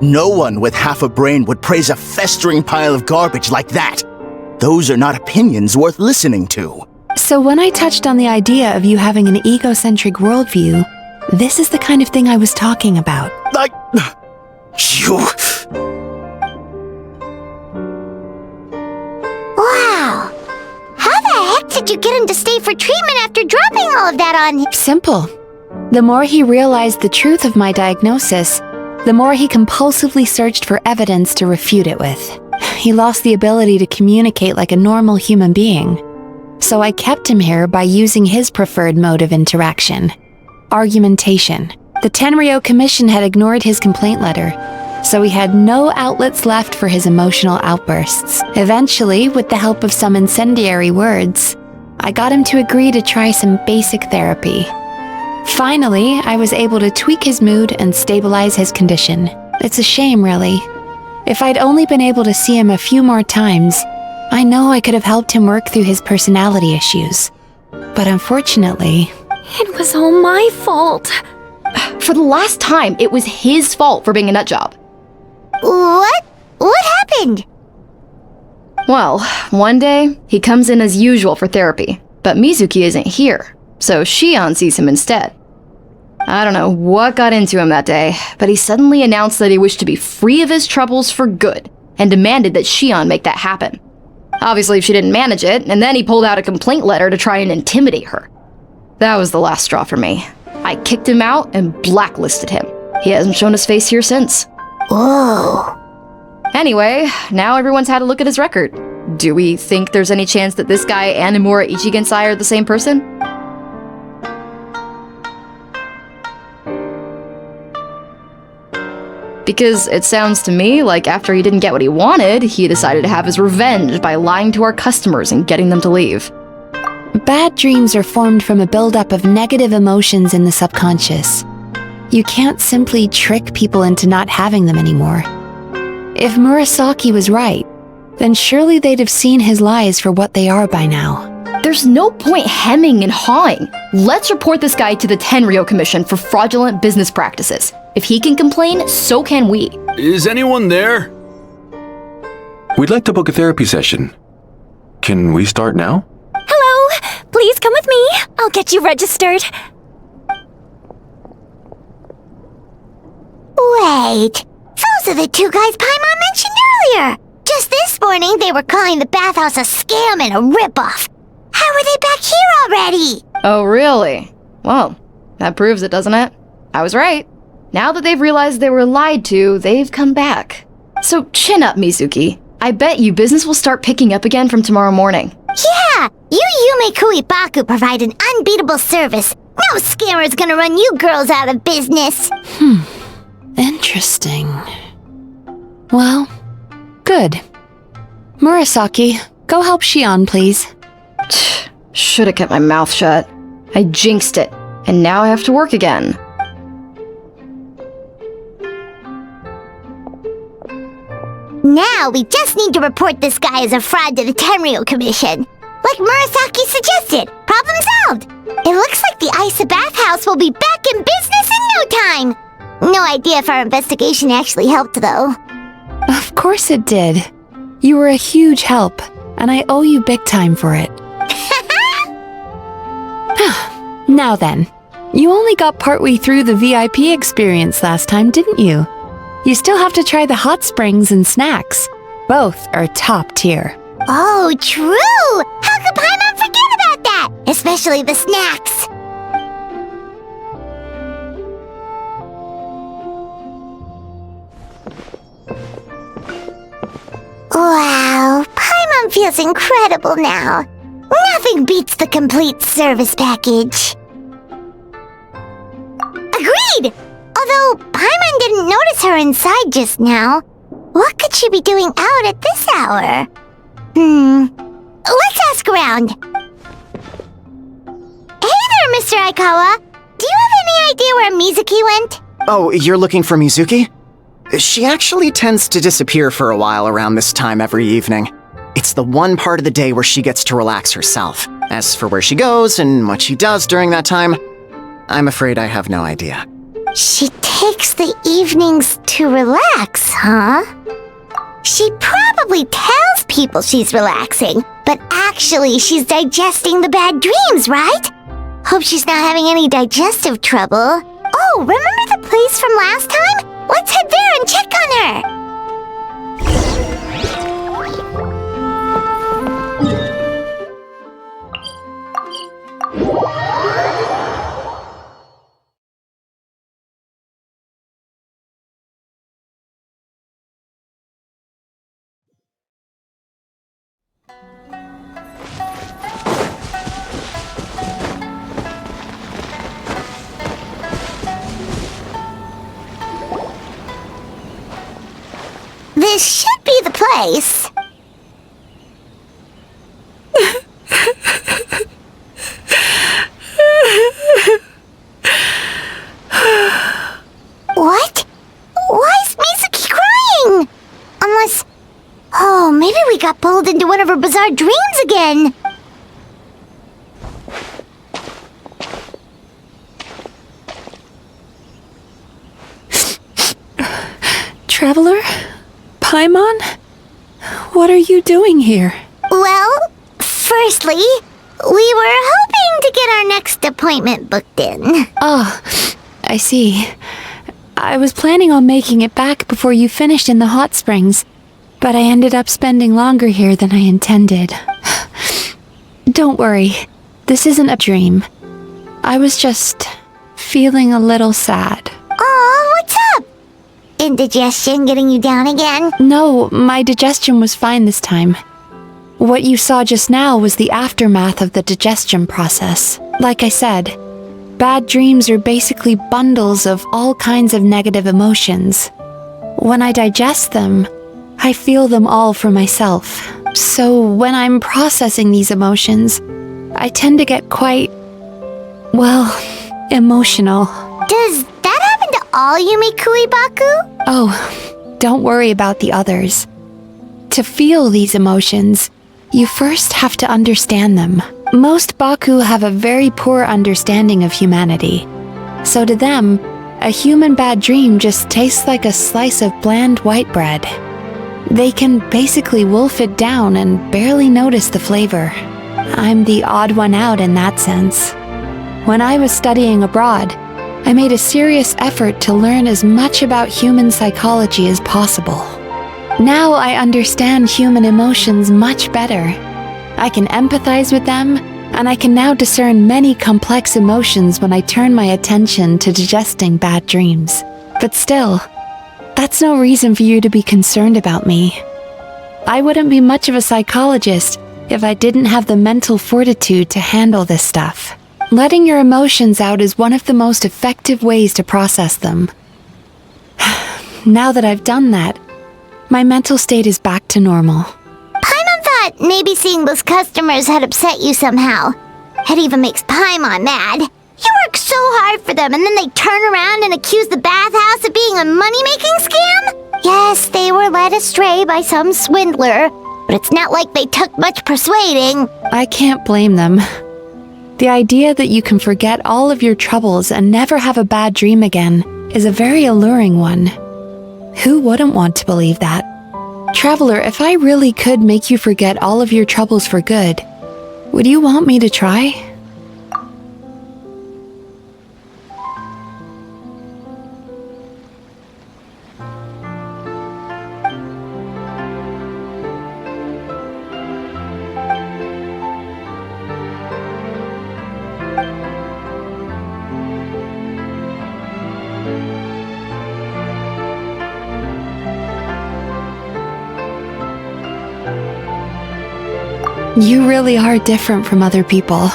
No one with half a brain would praise a festering pile of garbage like that. Those are not opinions worth listening to. So when I touched on the idea of you having an egocentric worldview, this is the kind of thing I was talking about. You... Wow! How the heck did you get him to stay for treatment after dropping all of that on him? Simple. The more he realized the truth of my diagnosis, the more he compulsively searched for evidence to refute it with. He lost the ability to communicate like a normal human being. So I kept him here by using his preferred mode of interaction: argumentation. The Tenryou Commission had ignored his complaint letter, so he had no outlets left for his emotional outbursts. Eventually, with the help of some incendiary words, I got him to agree to try some basic therapy. Finally, I was able to tweak his mood and stabilize his condition. It's a shame, really. If I'd only been able to see him a few more times, I know I could have helped him work through his personality issues. But unfortunately... It was all my fault. For the last time, it was his fault for being a nutjob. What? What happened? Well, one day, he comes in as usual for therapy, but Mizuki isn't here, so 𝐤𝐢𝐻 sees him instead. I don't know what got into him that day, but he suddenly announced that he wished to be free of his troubles for good, and demanded that 𝐤𝐢𝐻 make that happen. Obviously, she didn't manage it, and then he pulled out a complaint letter to try and intimidate her. That was the last straw for me. I kicked him out and blacklisted him. He hasn't shown his face here since. Whoa. Anyway, now everyone's had a look at his record. Do we think there's any chance that this guy and Imura Ichigensai are the same person? Because it sounds to me like after he didn't get what he wanted, he decided to have his revenge by lying to our customers and getting them to leave. Bad dreams are formed from a buildup of negative emotions in the subconscious. You can't simply trick people into not having them anymore. If Murasaki was right, then surely they'd have seen his lies for what they are by now. There's no point hemming and hawing. Let's report this guy to the Tenryou Commission for fraudulent business practices. If he can complain, so can we. Is anyone there? We'd like to book a therapy session. Can we start now? Hello! Please come with me. I'll get you registered. Wait, those are the two guys Paimon mentioned earlier. Just this morning, they were calling the bathhouse a scam and a ripoff. How are they back here already? Oh, really? Well, that proves it, doesn't it? I was right. Now that they've realized they were lied to, they've come back. So chin up, Mizuki. I bet you business will start picking up again from tomorrow morning. Yeah, 𝐤𝐢𝐳𝐝 provide an unbeatable service. No scammer's gonna run you girls out of business. Interesting. Well, good. Murasaki, go help Shion, please. Should've kept my mouth shut. I jinxed it, and now I have to work again. Now we just need to report this guy as a fraud to the Tenryou Commission. Like Murasaki suggested, problem solved. It looks like the Isa bathhouse will be back in business in no time. No idea if our investigation actually helped, though. Of course it did. You were a huge help, and I owe you big time for it. Now then, you only got partway through the VIP experience last time, didn't you? You still have to try the hot springs and snacks. Both are top tier. Oh, true! How could Paimon forget about that? Especially the snacks. Wow, Paimon feels incredible now. Nothing beats the complete service package. Agreed! Although Paimon didn't notice her inside just now. What could she be doing out at this hour? Let's ask around. Hey there, Mr. Aikawa. Do you have any idea where Mizuki went? Oh, you're looking for Mizuki? She actually tends to disappear for a while around this time every evening. It's the one part of the day where she gets to relax herself. As for where she goes and what she does during that time, I'm afraid I have no idea. She takes the evenings to relax, huh? She probably tells people she's relaxing, but actually she's digesting the bad dreams, right? Hope she's not having any digestive trouble. Oh, remember the place from last time? Let's head there and check on her. This should be the place. What? Why is Mizuki crying? Unless... Oh, maybe we got pulled into one of her bizarre dreams again. Traveler? Paimon? What are you doing here? Well, firstly, we were hoping to get our next appointment booked in. Oh, I see. I was planning on making it back before you finished in the hot springs, but I ended up spending longer here than I intended. Don't worry, this isn't a dream. I was just feeling a little sad. Aw, what's up? Indigestion getting you down again? No, my digestion was fine this time. What you saw just now was the aftermath of the digestion process. Like I said, bad dreams are basically bundles of all kinds of negative emotions. When I digest them, I feel them all for myself. So when I'm processing these emotions, I tend to get quite, well, emotional. Does that happen to all 𝐤𝐴𝐴𝐵𝐵? Oh, don't worry about the others. To feel these emotions, you first have to understand them. Most Baku have a very poor understanding of humanity. So to them, a human bad dream just tastes like a slice of bland white bread. They can basically wolf it down and barely notice the flavor. I'm the odd one out in that sense. When I was studying abroad, I made a serious effort to learn as much about human psychology as possible. Now I understand human emotions much better. I can empathize with them, and I can now discern many complex emotions when I turn my attention to digesting bad dreams. But still, that's no reason for you to be concerned about me. I wouldn't be much of a psychologist if I didn't have the mental fortitude to handle this stuff. Letting your emotions out is one of the most effective ways to process them. Now that I've done that, my mental state is back to normal. Paimon thought maybe seeing those customers had upset you somehow. It even makes Paimon mad. You work so hard for them and then they turn around and accuse the bathhouse of being a money-making scam? Yes, they were led astray by some swindler, but it's not like they took much persuading. I can't blame them. The idea that you can forget all of your troubles and never have a bad dream again is a very alluring one. Who wouldn't want to believe that? Traveler, if I really could make you forget all of your troubles for good, would you want me to try? You really are different from other people.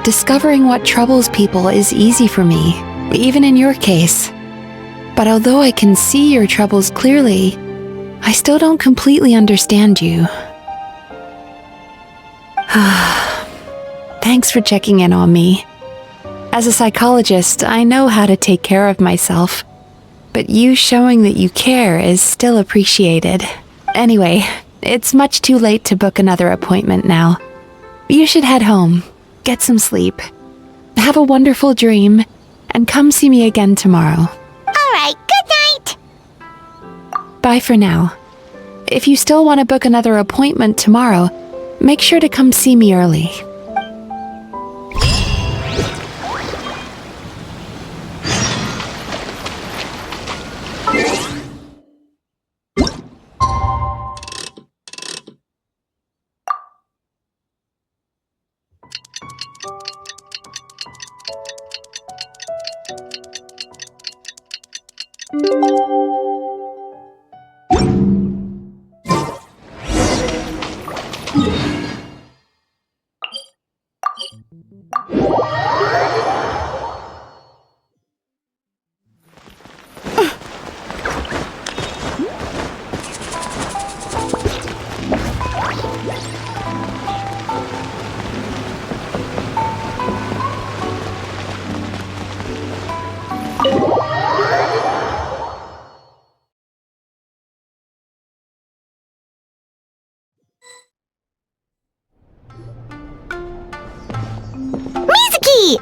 Discovering what troubles people is easy for me, even in your case. But although I can see your troubles clearly, I still don't completely understand you. Thanks for checking in on me. As a psychologist, I know how to take care of myself, but you showing that you care is still appreciated. Anyway, it's much too late to book another appointment now. You should head home, get some sleep, have a wonderful dream, and come see me again tomorrow. Alright, good night! Bye for now. If you still want to book another appointment tomorrow, make sure to come see me early.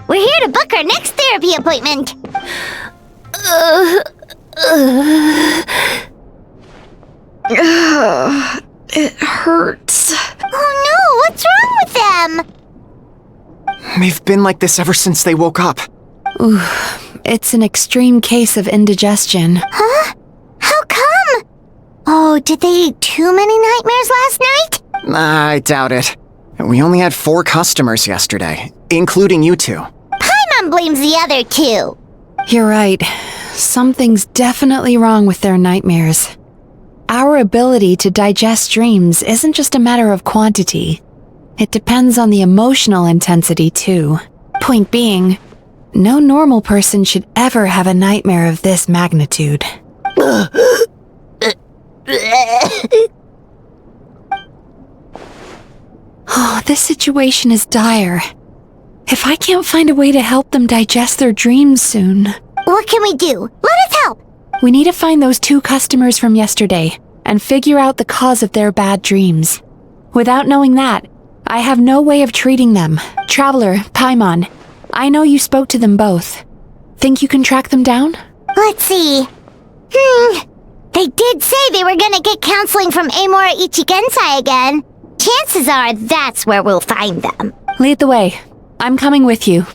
We're here to book our next therapy appointment. It hurts. Oh no, what's wrong with them? They've been like this ever since they woke up. Ooh, it's an extreme case of indigestion. Huh? How come? Oh, did they eat too many nightmares last night? I doubt it. We only had 4 customers yesterday, including you two. Paimon blames the other 2. You're right. Something's definitely wrong with their nightmares. Our ability to digest dreams isn't just a matter of quantity. It depends on the emotional intensity, too. Point being, no normal person should ever have a nightmare of this magnitude. Oh, this situation is dire. If I can't find a way to help them digest their dreams soon... What can we do? Let us help! We need to find those 2 customers from yesterday and figure out the cause of their bad dreams. Without knowing that, I have no way of treating them. Traveler, Paimon, I know you spoke to them both. Think you can track them down? Let's see. They did say they were gonna get counseling from 𝐴𝐻𝐻 𝐤𝐻𝐳 again. Chances are that's where we'll find them. Lead the way. I'm coming with you.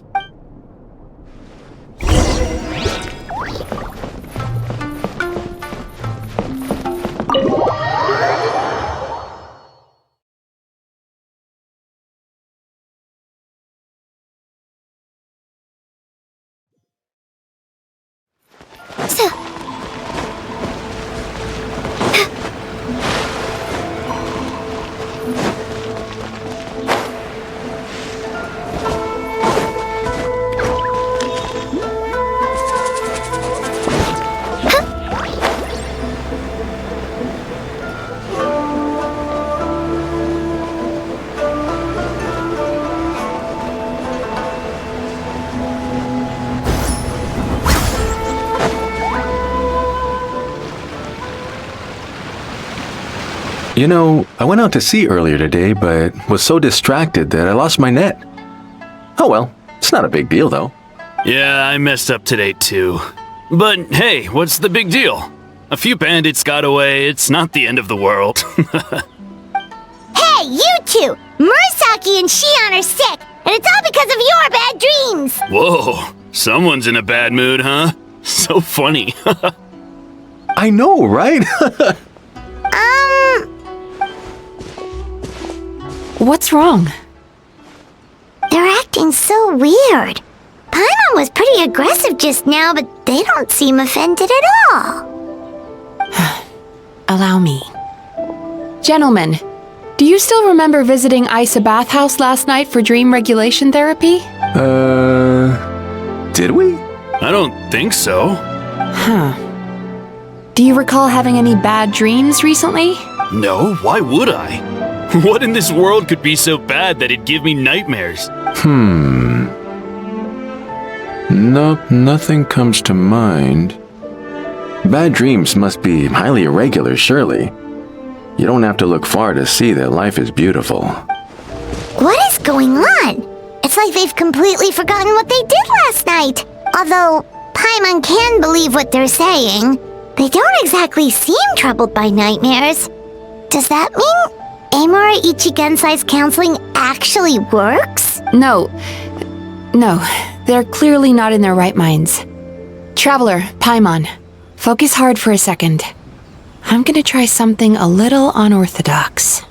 You know, I went out to sea earlier today, but was so distracted that I lost my net. Oh well, it's not a big deal though. Yeah, I messed up today too. But hey, what's the big deal? A few bandits got away, it's not the end of the world. Hey, you two! Murasaki and Shion are sick, and it's all because of your bad dreams! Whoa, someone's in a bad mood, huh? So funny. I know, right? What's wrong? They're acting so weird. Paimon was pretty aggressive just now, but they don't seem offended at all. Allow me. Gentlemen, do you still remember visiting Isa bathhouse last night for dream regulation therapy? Did we? I don't think so. Huh. Do you recall having any bad dreams recently? No, why would I? What in this world could be so bad that it'd give me nightmares? Nope, nothing comes to mind. Bad dreams must be highly irregular, surely. You don't have to look far to see that life is beautiful. What is going on? It's like they've completely forgotten what they did last night. Although Paimon can believe what they're saying, they don't exactly seem troubled by nightmares. Does that mean 𝐴𝐻𝐻 𝐤𝐻𝐳's counseling actually works? No, they're clearly not in their right minds. Traveler, Paimon, focus hard for a second. I'm gonna try something a little unorthodox.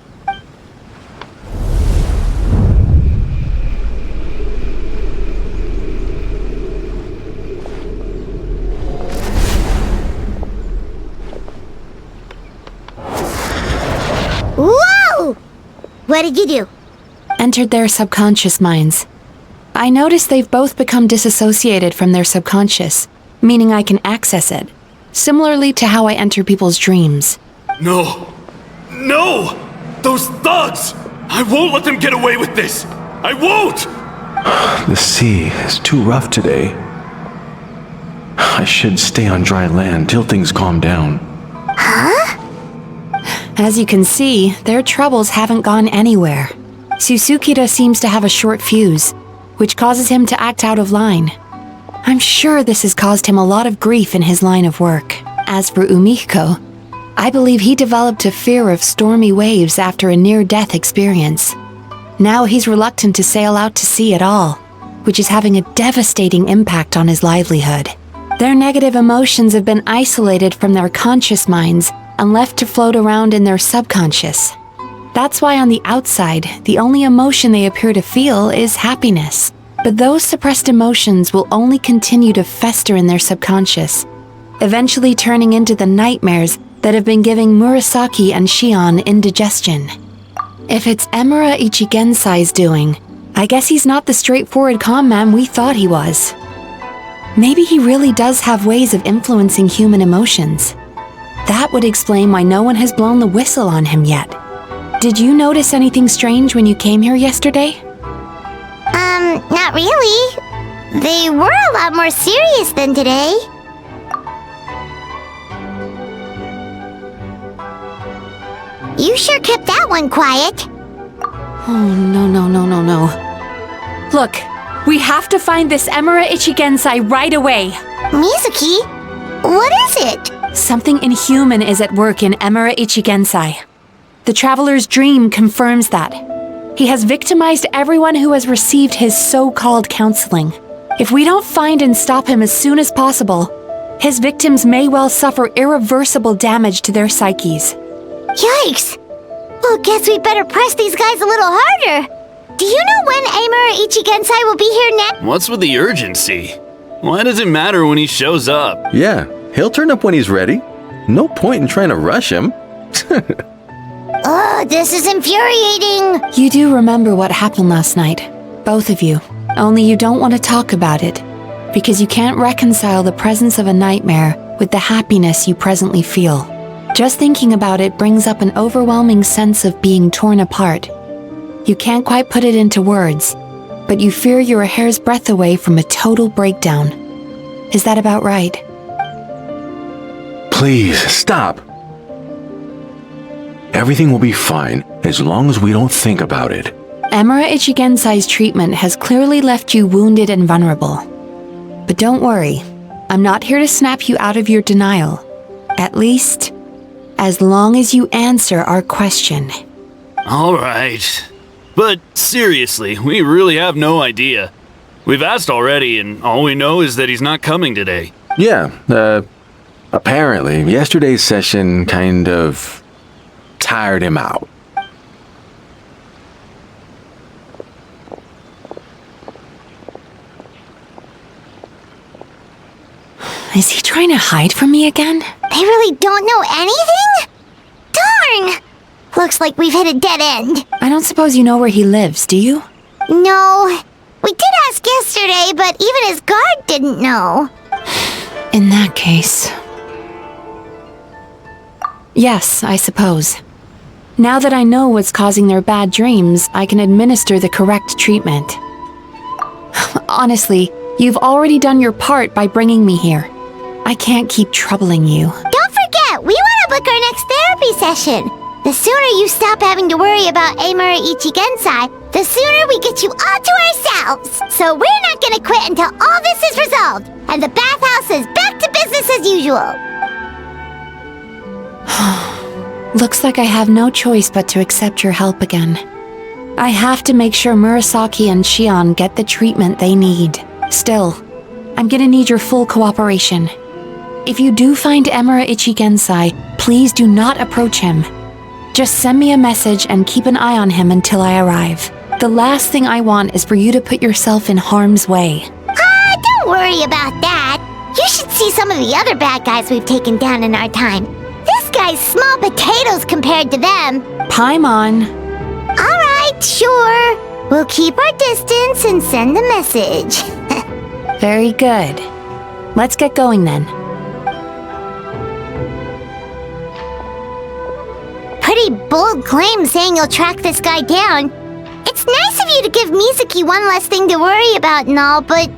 Whoa! What did you do? Entered their subconscious minds. I noticed they've both become disassociated from their subconscious, meaning I can access it, similarly to how I enter people's dreams. No! No! Those thugs! I won't let them get away with this! I won't! The sea is too rough today. I should stay on dry land till things calm down. Huh? As you can see, their troubles haven't gone anywhere. 𝐶𝑠ukira seems to have a short fuse, which causes him to act out of line. I'm sure this has caused him a lot of grief in his line of work. As for 𝐬𝐼𝐾𝐿, I believe he developed a fear of stormy waves after a near-death experience. Now he's reluctant to sail out to sea at all, which is having a devastating impact on his livelihood. Their negative emotions have been isolated from their conscious minds and left to float around in their subconscious. That's why on the outside, the only emotion they appear to feel is happiness. But those suppressed emotions will only continue to fester in their subconscious, eventually turning into the nightmares that have been giving Murasaki and Shion indigestion. If it's 𝐵𝓸𝓿𝓮𝓵𝔂's doing, I guess he's not the straightforward calm man we thought he was. Maybe he really does have ways of influencing human emotions. That would explain why no one has blown the whistle on him yet. Did you notice anything strange when you came here yesterday? Not really. They were a lot more serious than today. You sure kept that one quiet. Oh, no. Look, we have to find this 𝐵𝓸𝓿𝓮𝓵𝓂 right away. Mizuki? What is it? Something inhuman is at work in 𝐬𝐻𝐻 Ichigensai. The Traveler's dream confirms that. He has victimized everyone who has received his so-called counseling. If we don't find and stop him as soon as possible, his victims may well suffer irreversible damage to their psyches. Yikes! Well, guess we better press these guys a little harder. Do you know when 𝐬𝐻𝐻 Ichigensai will be here next? What's with the urgency? Why does it matter when he shows up? Yeah, he'll turn up when he's ready. No point in trying to rush him. Oh, this is infuriating. You do remember what happened last night, both of you. Only you don't want to talk about it, because you can't reconcile the presence of a nightmare with the happiness you presently feel. Just thinking about it brings up an overwhelming sense of being torn apart. You can't quite put it into words, but you fear you're a hair's breadth away from a total breakdown. Is that about right? Please, stop. Everything will be fine as long as we don't think about it. 𝐬𝐻𝐻 Ichigensai's treatment has clearly left you wounded and vulnerable. But don't worry, I'm not here to snap you out of your denial. At least, as long as you answer our question. All right. But seriously, we really have no idea. We've asked already, and all we know is that he's not coming today. Yeah, apparently, yesterday's session kind of tired him out. Is he trying to hide from me again? They really don't know anything? Darn! Looks like we've hit a dead end. I don't suppose you know where he lives, do you? No. We did ask yesterday, but even his guard didn't know. In that case... Yes, I suppose. Now that I know what's causing their bad dreams, I can administer the correct treatment. Honestly, you've already done your part by bringing me here. I can't keep troubling you. Don't forget, we want to book our next therapy session. The sooner you stop having to worry about 𝐬𝐻𝐻 Ichigensai, the sooner we get you all to ourselves. So we're not gonna quit until all this is resolved, and the bathhouse is back to business as usual. Looks like I have no choice but to accept your help again. I have to make sure Murasaki and Shion get the treatment they need. Still, I'm gonna need your full cooperation. If you do find 𝐬𝐻𝐻 Ichigensai, please do not approach him. Just send me a message and keep an eye on him until I arrive. The last thing I want is for you to put yourself in harm's way. Don't worry about that. You should see some of the other bad guys we've taken down in our time. This guy's small potatoes compared to them. Paimon. Alright, sure. We'll keep our distance and send the message. Very good. Let's get going then. Pretty bold claim saying you'll track this guy down. It's nice of you to give Mizuki one less thing to worry about and all, but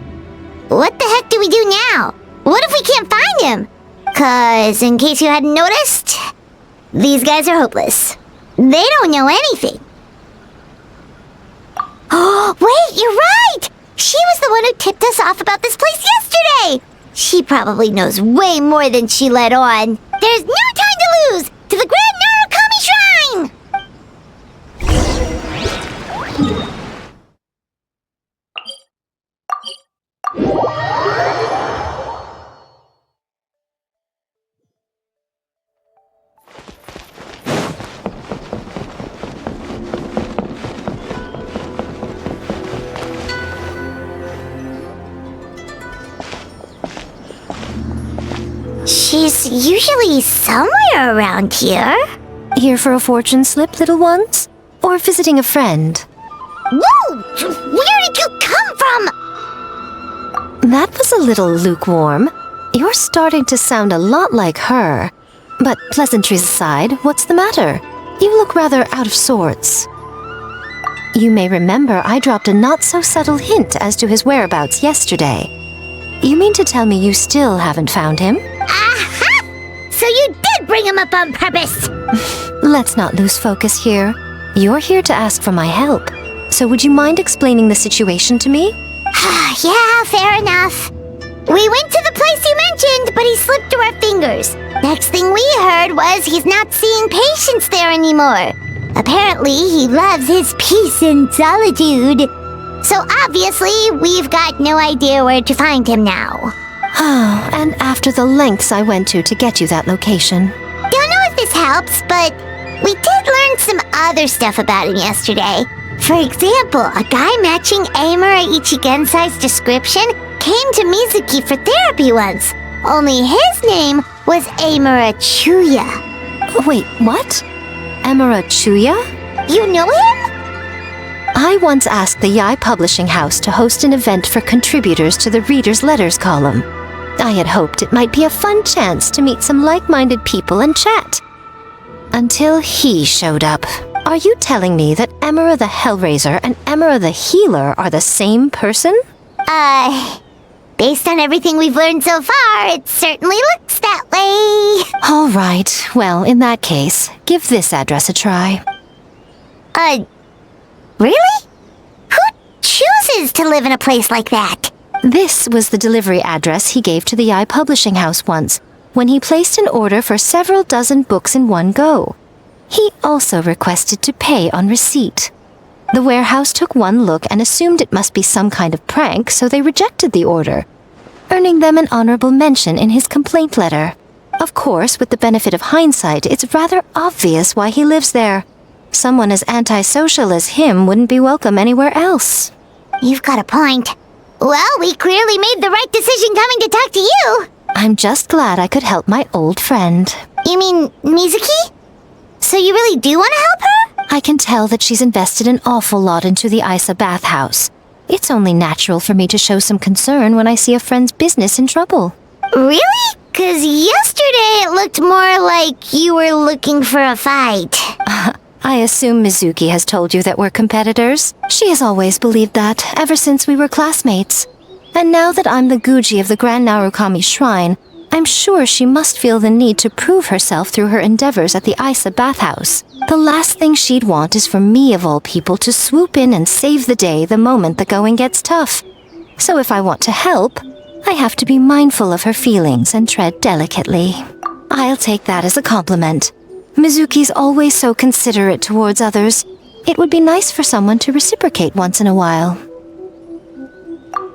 what the heck do we do now? What if we can't find him? 'Cause in case you hadn't noticed, these guys are hopeless. They don't know anything. Oh, wait, you're right! She was the one who tipped us off about this place yesterday! She probably knows way more than she let on. There's no time to lose! To the 𝓷𝓷𝓳𝓵𝓂 Shrine! She's usually somewhere around here. Here for a fortune slip, little ones? Or visiting a friend? Whoa! Where did you come from? That was a little lukewarm. You're starting to sound a lot like her. But pleasantries aside, what's the matter? You look rather out of sorts. You may remember I dropped a not-so-subtle hint as to his whereabouts yesterday. You mean to tell me you still haven't found him? Aha! So you did bring him up on purpose! Let's not lose focus here. You're here to ask for my help. So would you mind explaining the situation to me? Yeah, fair enough. We went to the place you mentioned, but he slipped through our fingers. hours. Next thing we heard was he's not seeing patients there anymore. Apparently, he loves his peace and solitude. So obviously, we've got no idea where to find him now. Oh, and after the lengths I went to get you that location. Don't know if this helps, but we did learn some other stuff about him yesterday. For example, a guy matching 𝐬𝐻𝐻𝐻 𝐤𝐢𝐧𝐝 description came to Mizuki for therapy once. Only his name was 𝐬𝐻𝐻𝐻. Wait, what? 𝐬𝐻𝐻𝐻𝐻? You know him? I once asked the 𝐤𝐢 Publishing House to host an event for contributors to the Reader's Letters column. I had hoped it might be a fun chance to meet some like-minded people and chat. Until he showed up. Are you telling me that Emera the Hellraiser and Emera the Healer are the same person? Based on everything we've learned so far, it certainly looks that way. All right, well, in that case, give this address a try. Really? Who chooses to live in a place like that? This was the delivery address he gave to the 𝐤𝐢 Publishing House once, when he placed an order for several dozen books in one go. He also requested to pay on receipt. The warehouse took one look and assumed it must be some kind of prank, so they rejected the order, earning them an honorable mention in his complaint letter. Of course, with the benefit of hindsight, it's rather obvious why he lives there. Someone as antisocial as him wouldn't be welcome anywhere else. You've got a point. Well, we clearly made the right decision coming to talk to you. I'm just glad I could help my old friend. You mean Mizuki? So you really do want to help her? I can tell that she's invested an awful lot into the Isa bathhouse. It's only natural for me to show some concern when I see a friend's business in trouble. Really? 'Cause yesterday it looked more like you were looking for a fight. I assume Mizuki has told you that we're competitors. She has always believed that, ever since we were classmates. And now that I'm the 𝐤𝐢𝐳 of the 𝓷𝓸𝓳𝓭 Shrine, I'm sure she must feel the need to prove herself through her endeavors at the Isa bathhouse. The last thing she'd want is for me, of all people, to swoop in and save the day the moment the going gets tough. So if I want to help, I have to be mindful of her feelings and tread delicately. I'll take that as a compliment. Mizuki's always so considerate towards others. It would be nice for someone to reciprocate once in a while.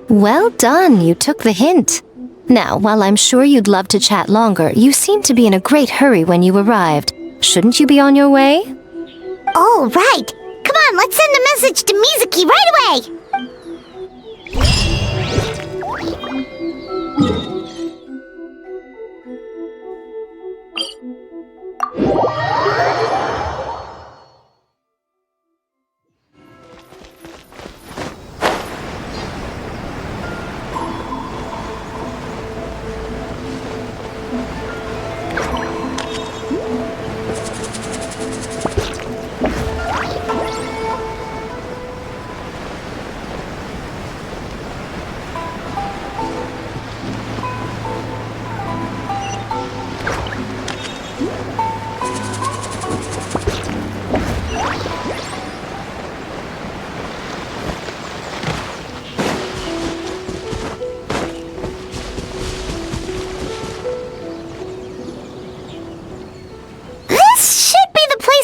Well done, you took the hint. Now, while I'm sure you'd love to chat longer, you seemed to be in a great hurry when you arrived. Shouldn't you be on your way? Oh, right. Come on, let's send a message to Mizuki right away.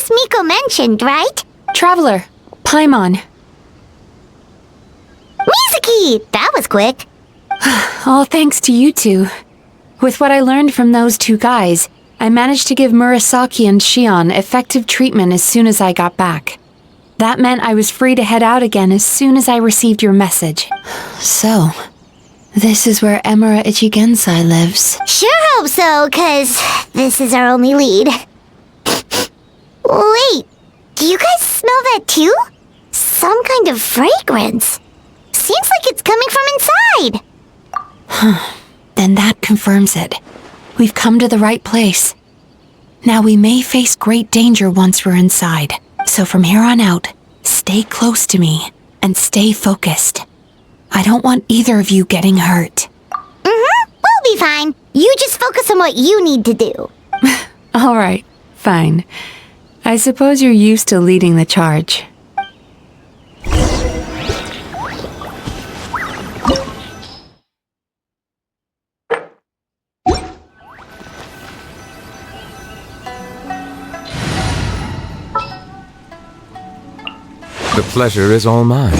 Miko mentioned, right? Traveler, Paimon. Mizuki! That was quick. All thanks to you two. With what I learned from those two guys, I managed to give Murasaki and Shion effective treatment as soon as I got back. That meant I was free to head out again as soon as I received your message. So, this is where 𝐬𝐻𝐻𝐻 lives. Sure hope so, 'cause this is our only lead. Wait, do you guys smell that too? Some kind of fragrance. Seems like it's coming from inside. Then that confirms it. We've come to the right place. Now we may face great danger once we're inside. So from here on out, stay close to me and stay focused. I don't want either of you getting hurt. We'll be fine. You just focus on what you need to do. All right, fine. I suppose you're used to leading the charge. The pleasure is all mine.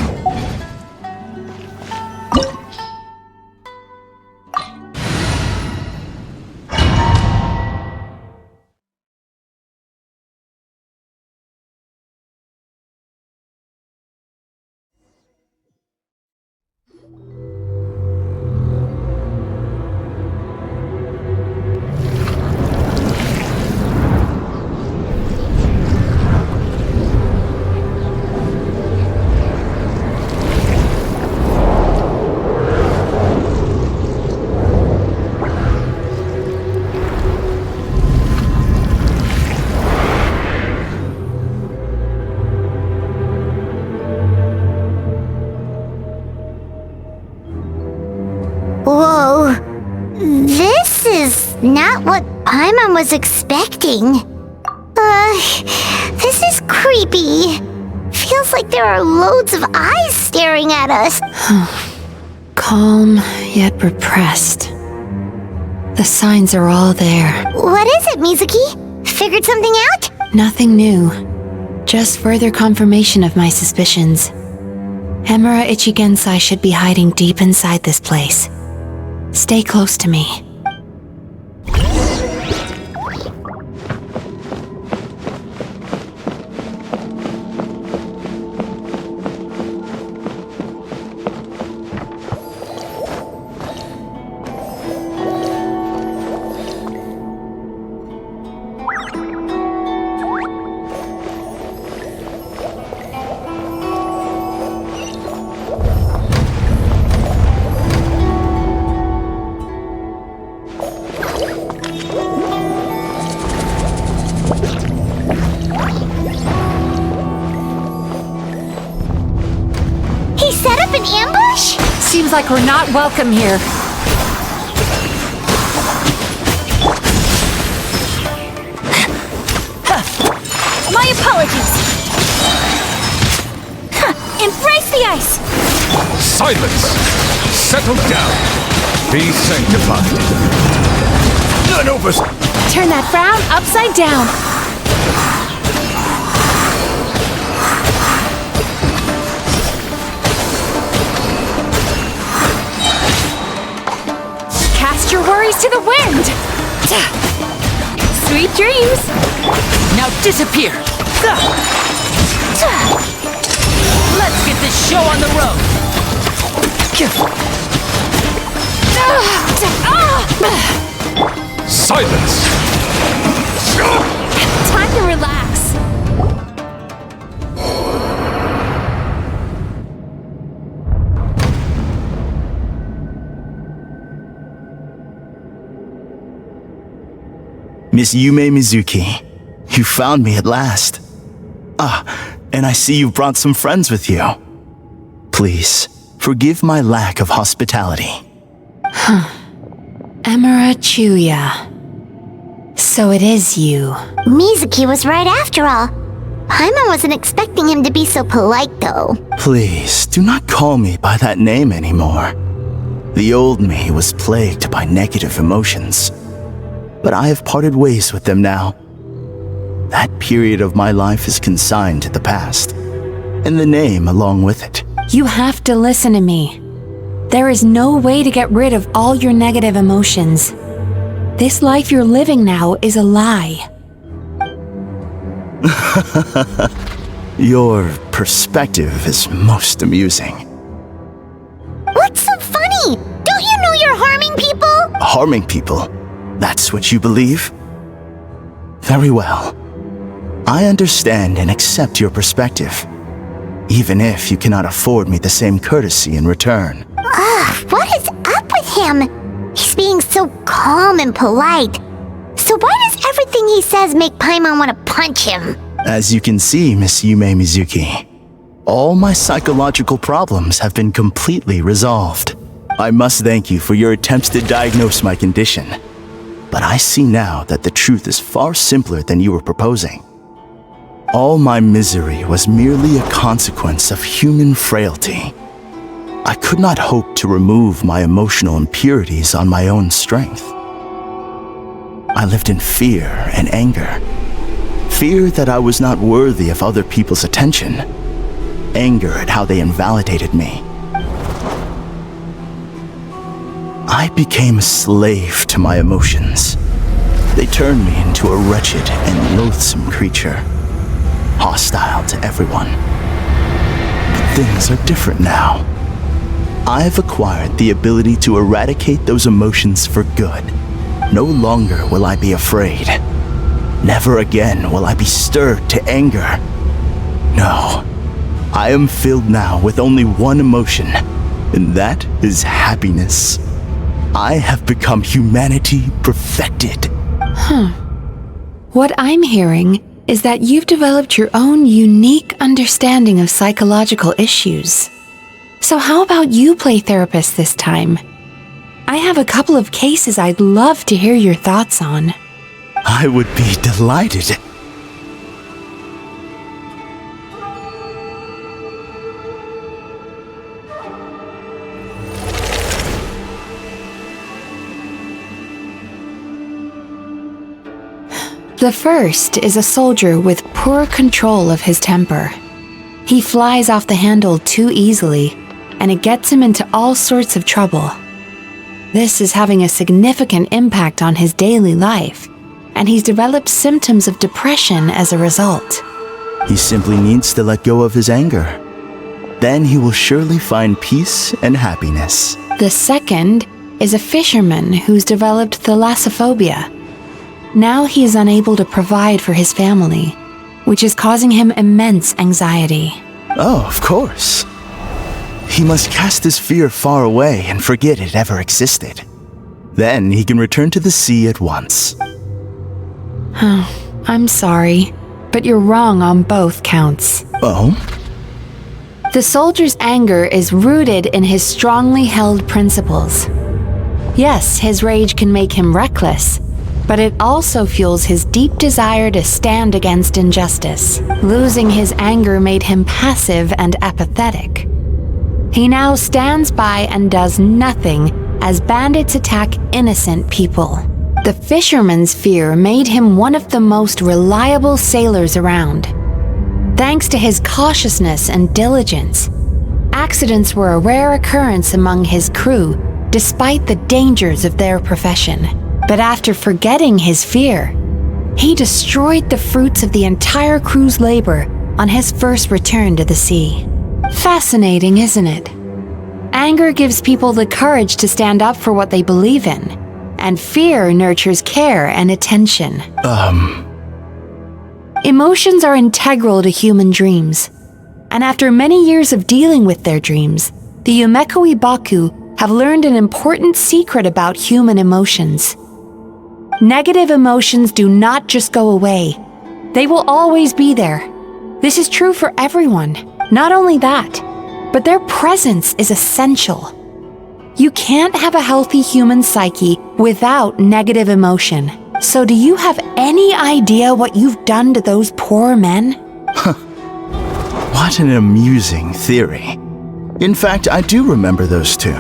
Whoa. This is not what Paimon was expecting. This is creepy. Feels like there are loads of eyes staring at us. Calm, yet repressed. The signs are all there. What is it, Mizuki? Figured something out? Nothing new. Just further confirmation of my suspicions. 𝐸𝐻𝐻 Gensai should be hiding deep inside this place. Stay close to me. Seems like we're not welcome here. My apologies. Embrace the ice. Silence! Settle down. Be sanctified. None of us. Turn that frown upside down. Your worries to the wind! Sweet dreams! Now disappear! Let's get this show on the road! Silence! Time to relax. Miss Yumemizuki, you found me at last. And I see you brought some friends with you. Please, forgive my lack of hospitality. 𝐸𝐻𝐻. So it is you. Mizuki was right after all. Paimon wasn't expecting him to be so polite, though. Please, do not call me by that name anymore. The old me was plagued by negative emotions. But I have parted ways with them now. That period of my life is consigned to the past, and the name along with it. You have to listen to me. There is no way to get rid of all your negative emotions. This life you're living now is a lie. Your perspective is most amusing. What's so funny? Don't you know you're harming people? Harming people? That's what you believe? Very well. I understand and accept your perspective, even if you cannot afford me the same courtesy in return. What is up with him? He's being so calm and polite. So why does everything he says make Paimon want to punch him? As you can see, Miss Yumemizuki, all my psychological problems have been completely resolved. I must thank you for your attempts to diagnose my condition. But I see now that the truth is far simpler than you were proposing. All my misery was merely a consequence of human frailty. I could not hope to remove my emotional impurities on my own strength. I lived in fear and anger. Fear that I was not worthy of other people's attention. anger at how they invalidated me. I became a slave to my emotions. They turned me into a wretched and loathsome creature, hostile to everyone. But things are different now. I've acquired the ability to eradicate those emotions for good. No longer will I be afraid. Never again will I be stirred to anger. No, I am filled now with only one emotion, and that is happiness. I have become humanity perfected. What I'm hearing is that you've developed your own unique understanding of psychological issues. So how about you play therapist this time? I have a couple of cases I'd love to hear your thoughts on. I would be delighted. The first is a soldier with poor control of his temper. He flies off the handle too easily, and it gets him into all sorts of trouble. This is having a significant impact on his daily life, and he's developed symptoms of depression as a result. He simply needs to let go of his anger. Then he will surely find peace and happiness. The second is a fisherman who's developed thalassophobia. Now he is unable to provide for his family, which is causing him immense anxiety. Oh, of course. He must cast his fear far away and forget it ever existed. Then he can return to the sea at once. I'm sorry, but you're wrong on both counts. Oh? The soldier's anger is rooted in his strongly held principles. Yes, his rage can make him reckless, but it also fuels his deep desire to stand against injustice. Losing his anger made him passive and apathetic. He now stands by and does nothing as bandits attack innocent people. The fisherman's fear made him one of the most reliable sailors around. Thanks to his cautiousness and diligence, accidents were a rare occurrence among his crew despite the dangers of their profession. But after forgetting his fear, he destroyed the fruits of the entire crew's labor on his first return to the sea. Fascinating, isn't it? Anger gives people the courage to stand up for what they believe in, and fear nurtures care and attention. Emotions are integral to human dreams, and after many years of dealing with their dreams, the 𝐤𝐻𝐴 have learned an important secret about human emotions. Negative emotions do not just go away. They will always be there. This is true for everyone. Not only that, but their presence is essential. You can't have a healthy human psyche without negative emotion. So do you have any idea what you've done to those poor men? What an amusing theory. In fact, I do remember those two.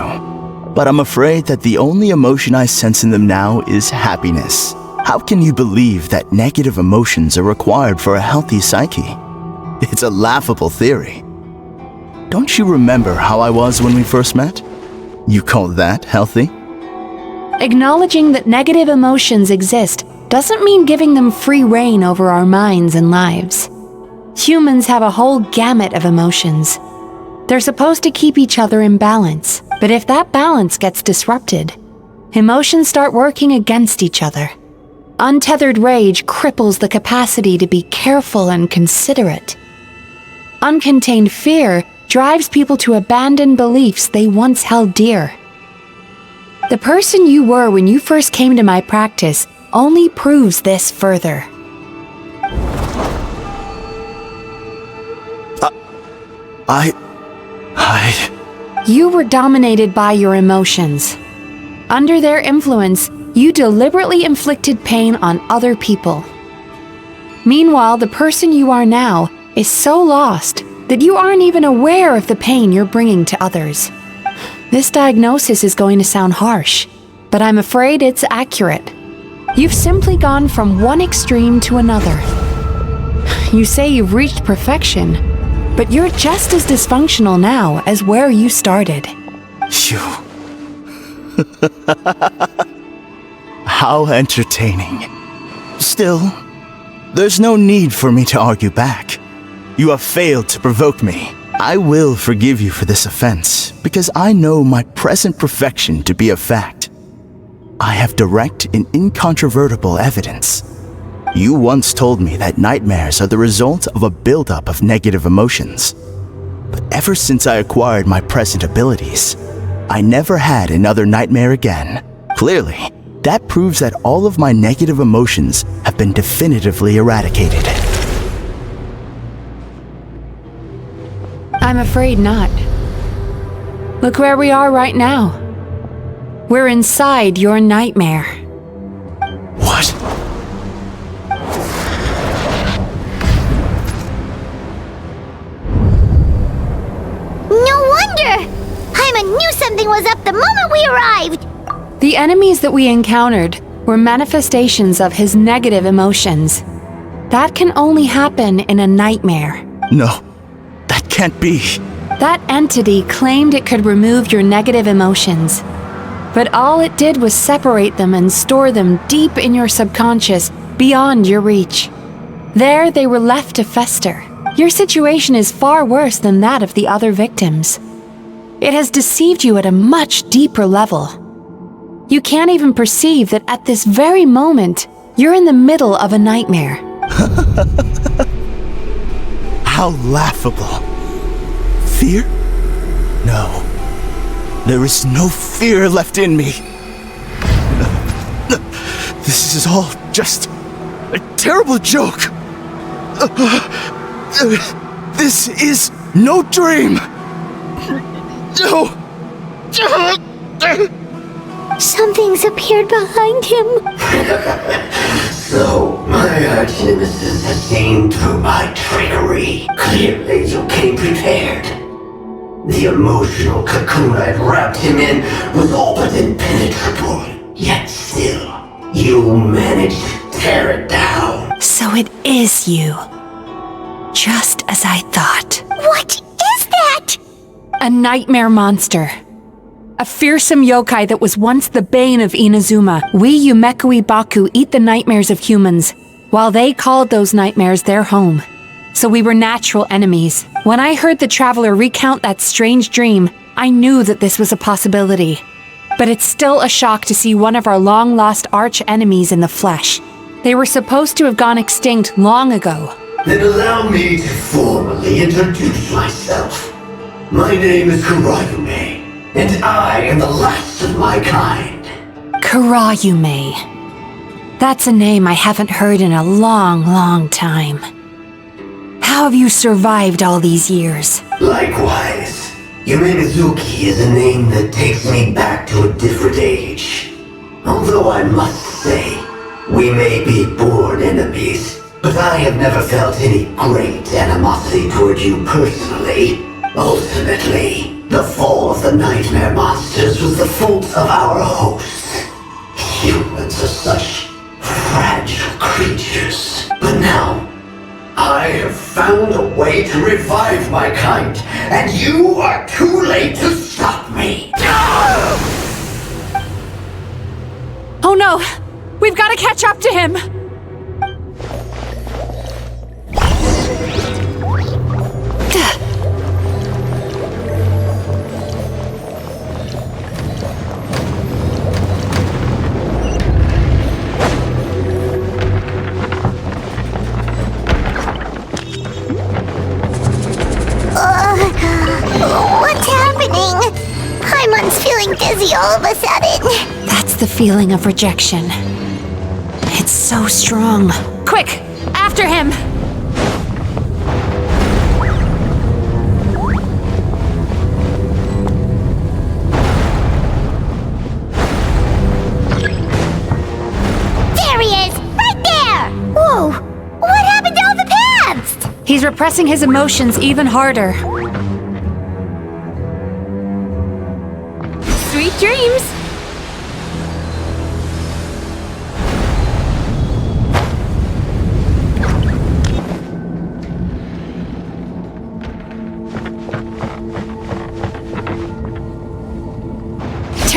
But I'm afraid that the only emotion I sense in them now is happiness. How can you believe that negative emotions are required for a healthy psyche? It's a laughable theory. Don't you remember how I was when we first met? You call that healthy? Acknowledging that negative emotions exist doesn't mean giving them free rein over our minds and lives. Humans have a whole gamut of emotions. They're supposed to keep each other in balance, but if that balance gets disrupted, emotions start working against each other. Untethered rage cripples the capacity to be careful and considerate. Uncontained fear drives people to abandon beliefs they once held dear. The person you were when you first came to my practice only proves this further. You were dominated by your emotions. Under their influence, you deliberately inflicted pain on other people. Meanwhile, the person you are now is so lost that you aren't even aware of the pain you're bringing to others. This diagnosis is going to sound harsh, but I'm afraid it's accurate. You've simply gone from one extreme to another. You say you've reached perfection, But you're just as dysfunctional now as where you started. Phew. How entertaining. Still, there's no need for me to argue back. You have failed to provoke me. I will forgive you for this offense, because I know my present perfection to be a fact. I have direct and incontrovertible evidence. You once told me that nightmares are the result of a buildup of negative emotions. But ever since I acquired my present abilities, I never had another nightmare again. Clearly, that proves that all of my negative emotions have been definitively eradicated. I'm afraid not. Look where we are right now. We're inside your nightmare. What? No wonder! Paimon knew something was up the moment we arrived! The enemies that we encountered were manifestations of his negative emotions. That can only happen in a nightmare. No, that can't be. That entity claimed it could remove your negative emotions. But all it did was separate them and store them deep in your subconscious, beyond your reach. There they were left to fester. Your situation is far worse than that of the other victims. It has deceived you at a much deeper level. You can't even perceive that at this very moment, you're in the middle of a nightmare. How laughable. Fear? No. There is no fear left in me. This is all just a terrible joke. This is no dream. No. Something's appeared behind him. So, my arch-nemesis has seen through my trickery. Clearly, you came prepared. The emotional cocoon I'd wrapped him in was all but impenetrable. Yet still, you managed to tear it down. So it is you. Just as I thought. What is that? A nightmare monster. A fearsome yokai that was once the bane of Inazuma. We Yumekiwi eat the nightmares of humans, while they called those nightmares their home. So we were natural enemies. When I heard the traveler recount that strange dream, I knew that this was a possibility. But it's still a shock to see one of our long-lost arch-enemies in the flesh. They were supposed to have gone extinct long ago. Then allow me to formally introduce myself. My name is 𝓂𝓷𝓳𝓸𝓂, and I am the last of my kind. 𝓂𝓷𝓳𝓗. That's a name I haven't heard in a long, long time. How have you survived all these years? Likewise, Yumemizuki is a name that takes me back to a different age. Although I must say, we may be born enemies, but I have never felt any great animosity toward you personally. Ultimately, the fall of the nightmare monsters was the fault of our hosts. Humans are such fragile creatures. But now, I have found a way to revive my kind, and you are too late to stop me. Oh no! We've got to catch up to him! What's happening? Paimon's feeling dizzy all of a sudden. That's the feeling of rejection. It's so strong. Quick! After him! There he is! Right there! Whoa! What happened to all the paths? He's repressing his emotions even harder. Sweet dreams!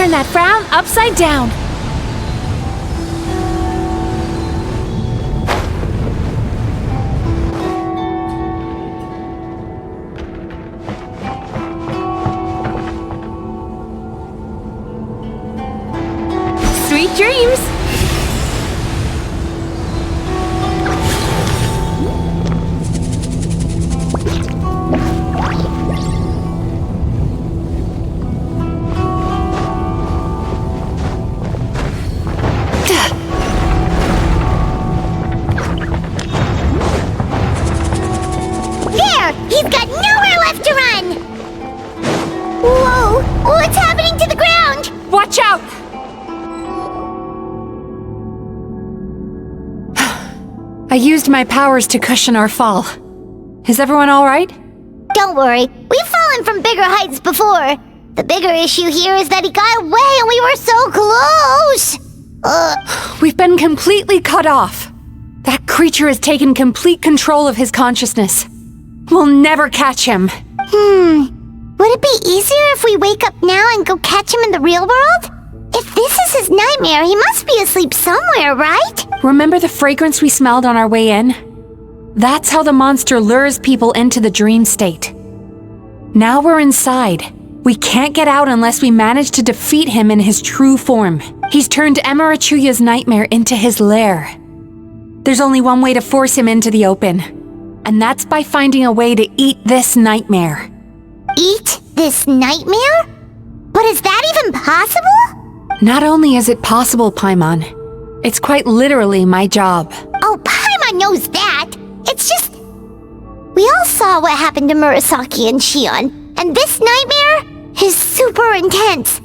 turn that frown upside down. Sweet dreams! There! He's got nowhere left to run! Whoa! What's happening to the ground? Watch out! I used my powers to cushion our fall. Is everyone all right? Don't worry, we've fallen from bigger heights before. The bigger issue here is that he got away and we were so close! We've been completely cut off. That creature has taken complete control of his consciousness. We'll never catch him. Would it be easier if we wake up now and go catch him in the real world? If this is his nightmare, he must be asleep somewhere, right? Remember the fragrance we smelled on our way in? That's how the monster lures people into the dream state. Now we're inside. We can't get out unless we manage to defeat him in his true form. He's turned Emaruchuya's nightmare into his lair. There's only one way to force him into the open, and that's by finding a way to eat this nightmare. Eat this nightmare? But is that even possible? Not only is it possible, Paimon, it's quite literally my job. Oh, Paimon knows that. It's just... We all saw what happened to Murasaki and Shion, and this nightmare is super intense.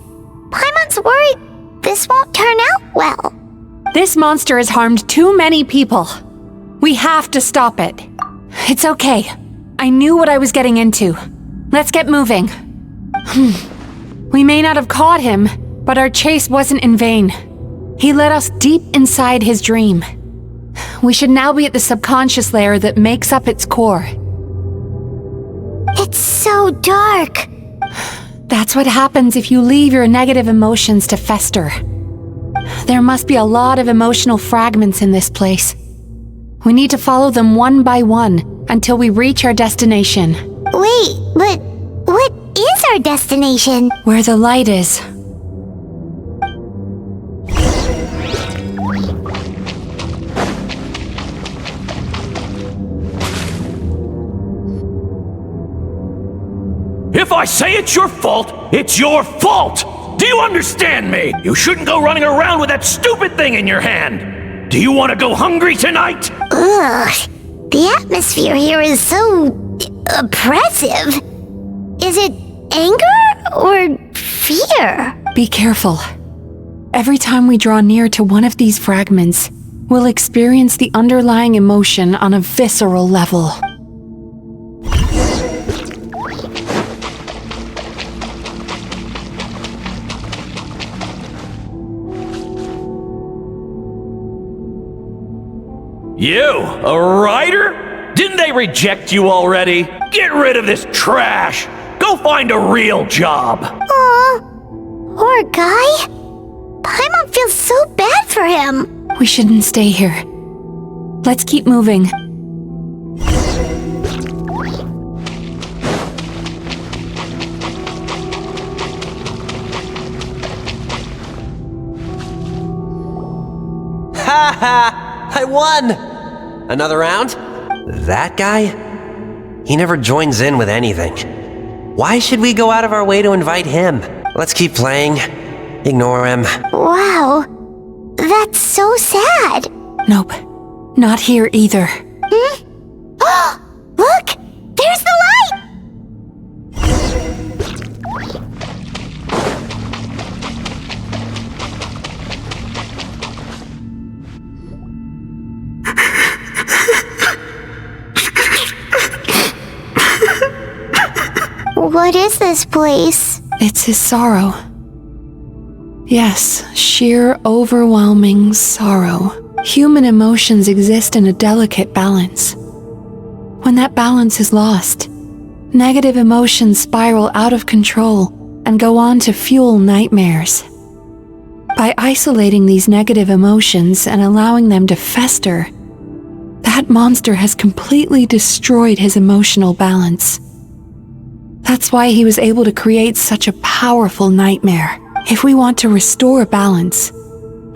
Paimon's worried this won't turn out well. This monster has harmed too many people. We have to stop it. It's okay. I knew what I was getting into. Let's get moving. We may not have caught him, but our chase wasn't in vain. He led us deep inside his dream. We should now be at the subconscious layer that makes up its core. It's so dark. That's what happens if you leave your negative emotions to fester. There must be a lot of emotional fragments in this place. We need to follow them one by one until we reach our destination. Wait, but what is our destination? Where the light is. If I say it's your fault, it's your fault! Do you understand me? You shouldn't go running around with that stupid thing in your hand! Do you want to go hungry tonight? Ugh, the atmosphere here is so... oppressive. Is it anger or fear? Be careful. Every time we draw near to one of these fragments, we'll experience the underlying emotion on a visceral level. You, a writer? Didn't they reject you already? Get rid of this trash! Go find a real job! Aw, poor guy. Paimon feels so bad for him. We shouldn't stay here. Let's keep moving. Ha ha! I won! Another round? That guy? He never joins in with anything. Why should we go out of our way to invite him? Let's keep playing. Ignore him. Wow, that's so sad. Nope, not here either. Look, there's the light! What is this place? It's his sorrow. Yes, sheer, overwhelming sorrow. Human emotions exist in a delicate balance. When that balance is lost, negative emotions spiral out of control and go on to fuel nightmares. By isolating these negative emotions and allowing them to fester, that monster has completely destroyed his emotional balance. That's why he was able to create such a powerful nightmare. If we want to restore balance,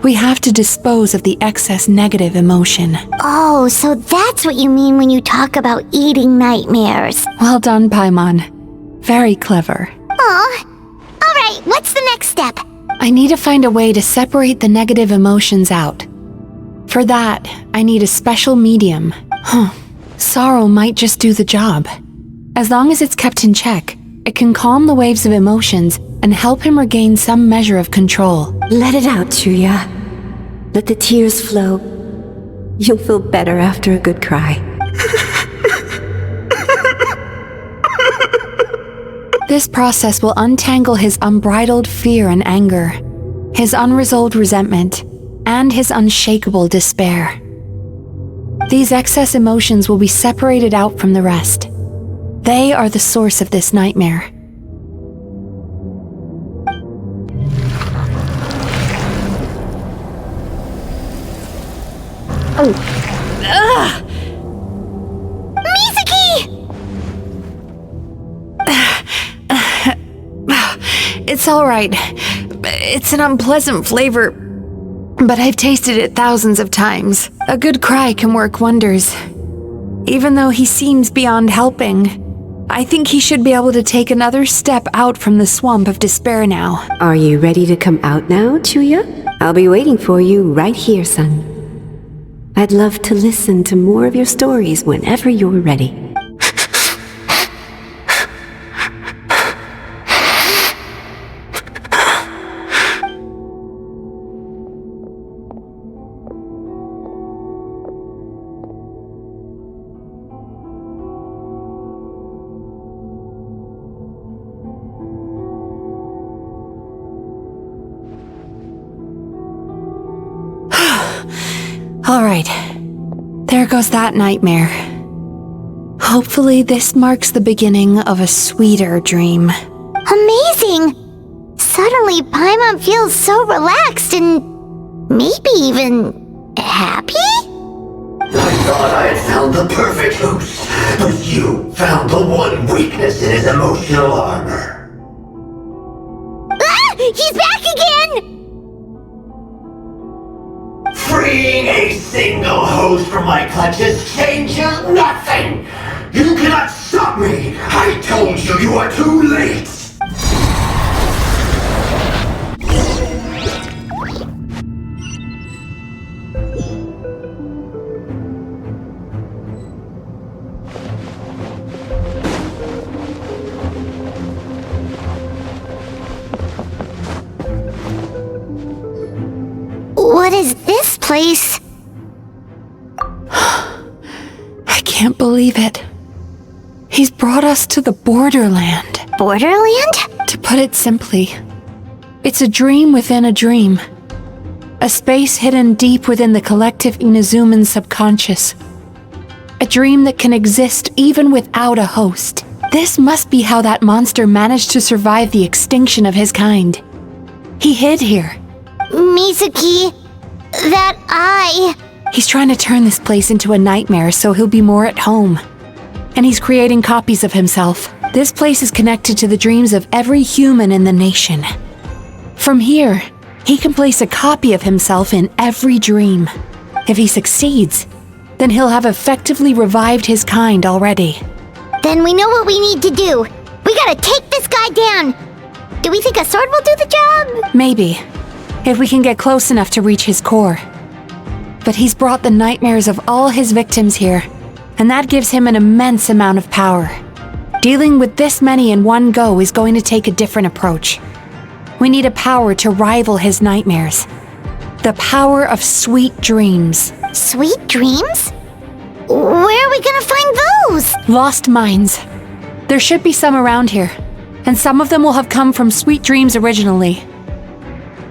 we have to dispose of the excess negative emotion. Oh, so that's what you mean when you talk about eating nightmares. Well done, Paimon. Very clever. Aw. Alright, what's the next step? I need to find a way to separate the negative emotions out. For that, I need a special medium. Sorrow might just do the job. As long as it's kept in check, it can calm the waves of emotions and help him regain some measure of control. Let it out, 𝐤𝐢𝐳. Let the tears flow. You'll feel better after a good cry. This process will untangle his unbridled fear and anger, his unresolved resentment, and his unshakable despair. These excess emotions will be separated out from the rest. They are the source of this nightmare. Mizuki! It's alright. It's an unpleasant flavor, but I've tasted it thousands of times. A good cry can work wonders. Even though he seems beyond helping, I think he should be able to take another step out from the swamp of despair now. Are you ready to come out now, 𝐤𝐢𝐳? I'll be waiting for you right here, son. I'd love to listen to more of your stories whenever you're ready. Alright, there goes that nightmare. Hopefully this marks the beginning of a sweeter dream. Amazing! Suddenly, Paimon feels so relaxed and maybe even happy? I thought I had found the perfect host, but you found the one weakness in his emotional armor. Ah! He's back again! Freeing a single host from my clutches changes nothing! You cannot stop me! I told you you are too late! What is this place? I can't believe it. He's brought us to the borderland. Borderland? To put it simply, it's a dream within a dream. A space hidden deep within the collective Inazuman subconscious. A dream that can exist even without a host. This must be how that monster managed to survive the extinction of his kind. He hid here. Mizuki, that eye. He's trying to turn this place into a nightmare so he'll be more at home. And he's creating copies of himself. This place is connected to the dreams of every human in the nation. From here, he can place a copy of himself in every dream. If he succeeds, then he'll have effectively revived his kind already. Then we know what we need to do. We gotta take this guy down. Do we think a sword will do the job? Maybe, if we can get close enough to reach his core. But he's brought the nightmares of all his victims here, and that gives him an immense amount of power. Dealing with this many in one go is going to take a different approach. We need a power to rival his nightmares. The power of sweet dreams. Sweet dreams? Where are we gonna find those? Lost minds. There should be some around here, and some of them will have come from sweet dreams originally.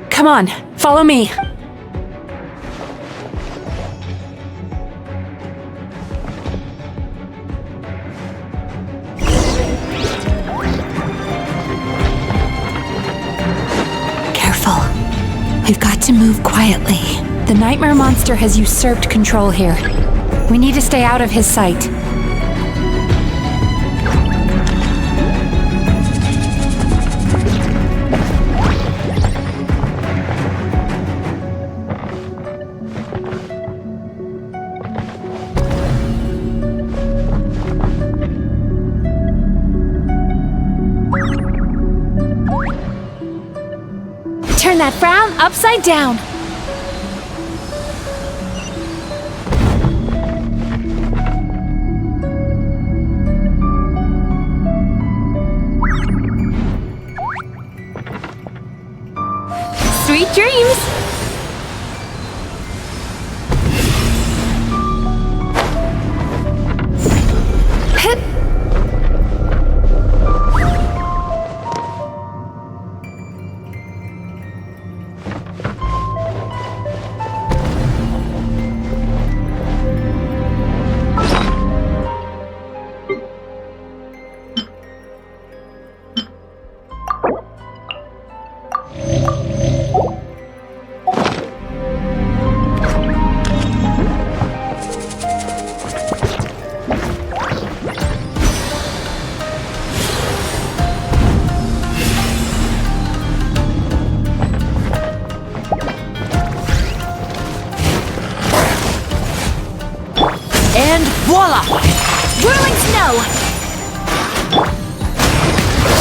Come on, follow me. We've got to move quietly. The nightmare monster has usurped control here. We need to stay out of his sight. Turn that frown upside down. Sweet dreams! And voila! Whirling snow!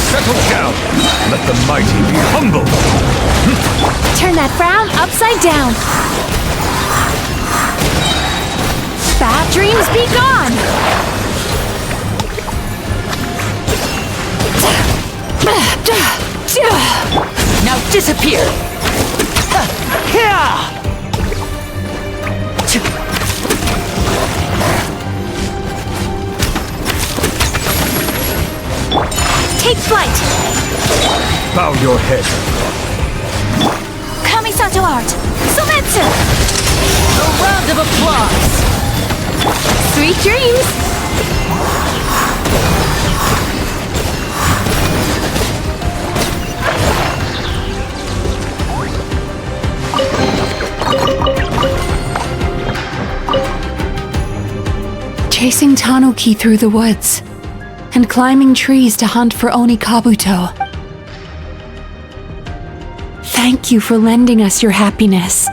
Settle down! Let the mighty be humble! Turn that frown upside down. Bad dreams be gone! Now disappear! Take flight! Bow your head. Kamisato art! 𝐤𝐤𝐳! A round of applause! Sweet dreams! Chasing Tanuki through the woods and climbing trees to hunt for Oni Kabuto. Thank you for lending us your happiness.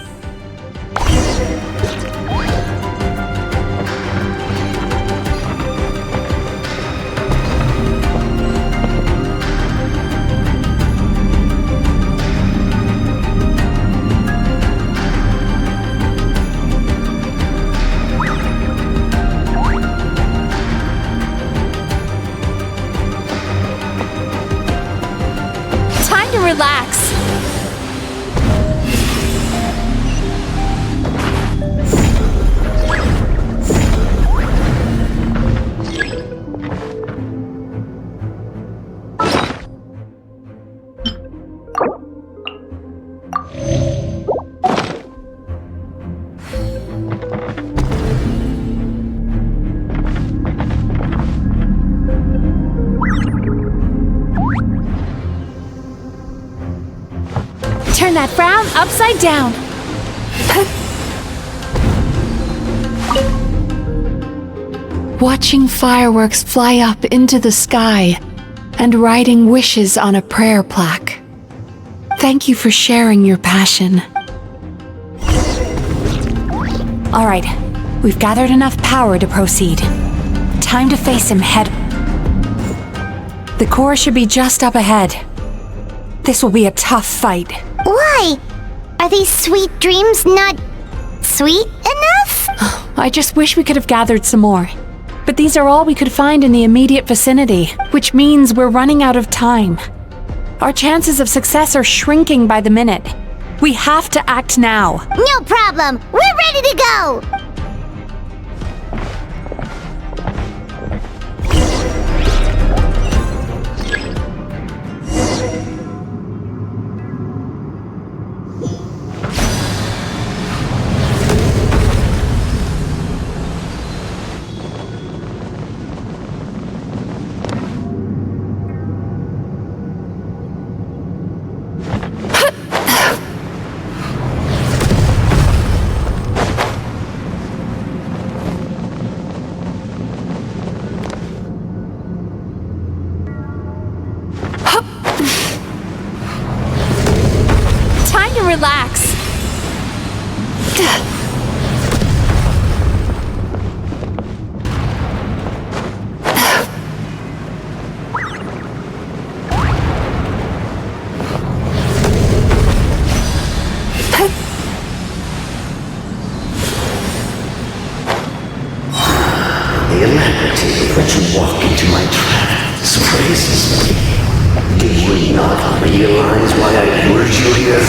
Time to relax. Turn that frown upside down. Watching fireworks fly up into the sky and writing wishes on a prayer plaque. Thank you for sharing your passion. All right, we've gathered enough power to proceed. Time to face him head. The core should be just up ahead. This will be a tough fight. Why? Are these sweet dreams not sweet enough? I just wish we could have gathered some more. But these are all we could find in the immediate vicinity, which means we're running out of time. Our chances of success are shrinking by the minute. We have to act now. No problem. We're ready to go. The alacrity with which you walk into my trap surprises me. Do you not realize why I lured you here?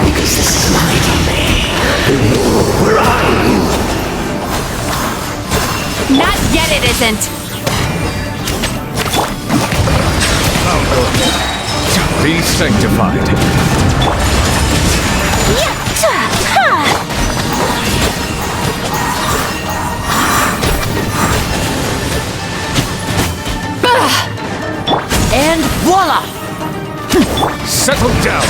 Because this is my domain. And you're where I rule. Not yet it isn't! Be sanctified. And voila! Settle down!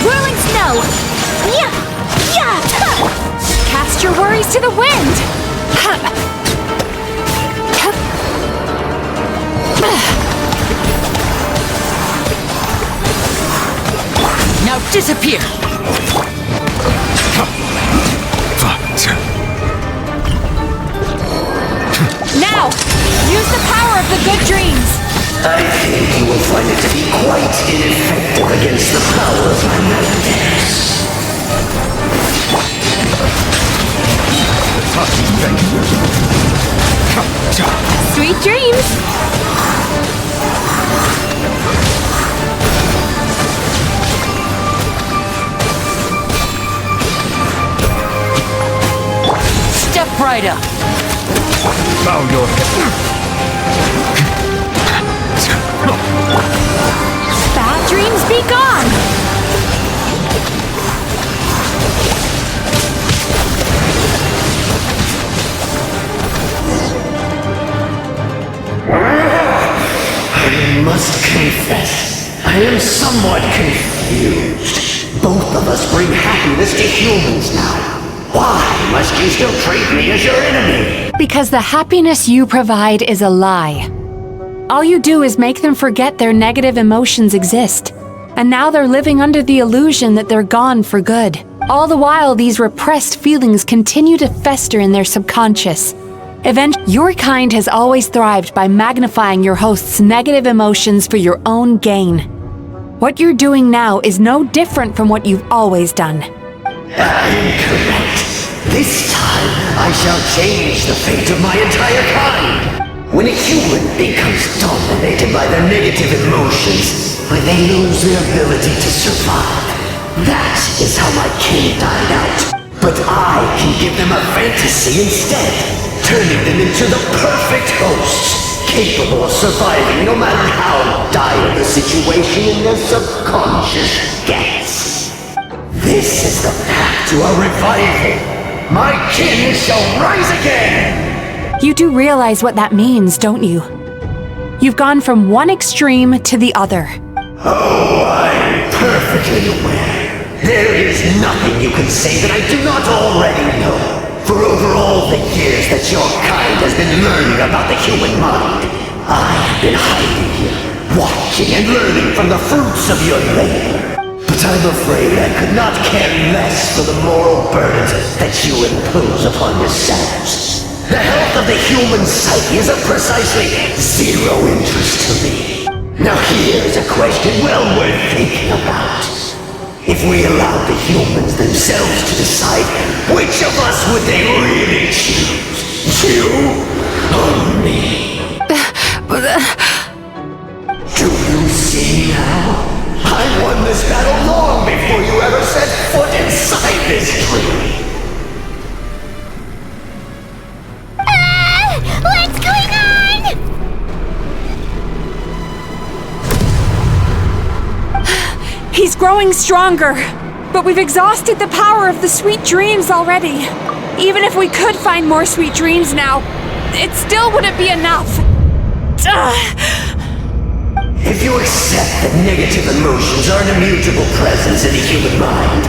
Whirling snow! Cast your worries to the wind! Now disappear! Now! Use the power of the good dreams! I think you will find it to be quite ineffective against the power of my nightmares. Sweet dreams! Step right up! Bow your head. Bad dreams be gone! I must confess, I am somewhat confused. Both of us bring happiness to humans now. Why must you still treat me as your enemy? Because the happiness you provide is a lie. All you do is make them forget their negative emotions exist. And now they're living under the illusion that they're gone for good. All the while, these repressed feelings continue to fester in their subconscious. Your kind has always thrived by magnifying your host's negative emotions for your own gain. What you're doing now is no different from what you've always done. I am correct. This time, I shall change the fate of my entire kind. When a human becomes dominated by their negative emotions, when they lose their ability to survive, that is how my kin died out. But I can give them a fantasy instead, turning them into the perfect hosts, capable of surviving no matter how dire the situation in their subconscious gets. This is the path to a revival. My kin shall rise again! You do realize what that means, don't you? You've gone from one extreme to the other. Oh, I'm perfectly aware. There is nothing you can say that I do not already know. For over all the years that your kind has been learning about the human mind, I have been hiding here, watching and learning from the fruits of your labor. But I'm afraid I could not care less for the moral burdens that you impose upon yourselves. The health of the human psyche is of precisely zero interest to me. Now here's a question well worth thinking about. If we allowed the humans themselves to decide, which of us would they really choose? You or me? Do you see now? I won this battle long before you ever set foot inside this tree. What's going on? He's growing stronger, but we've exhausted the power of the sweet dreams already. Even if we could find more sweet dreams now, it still wouldn't be enough. If you accept that negative emotions are an immutable presence in the human mind,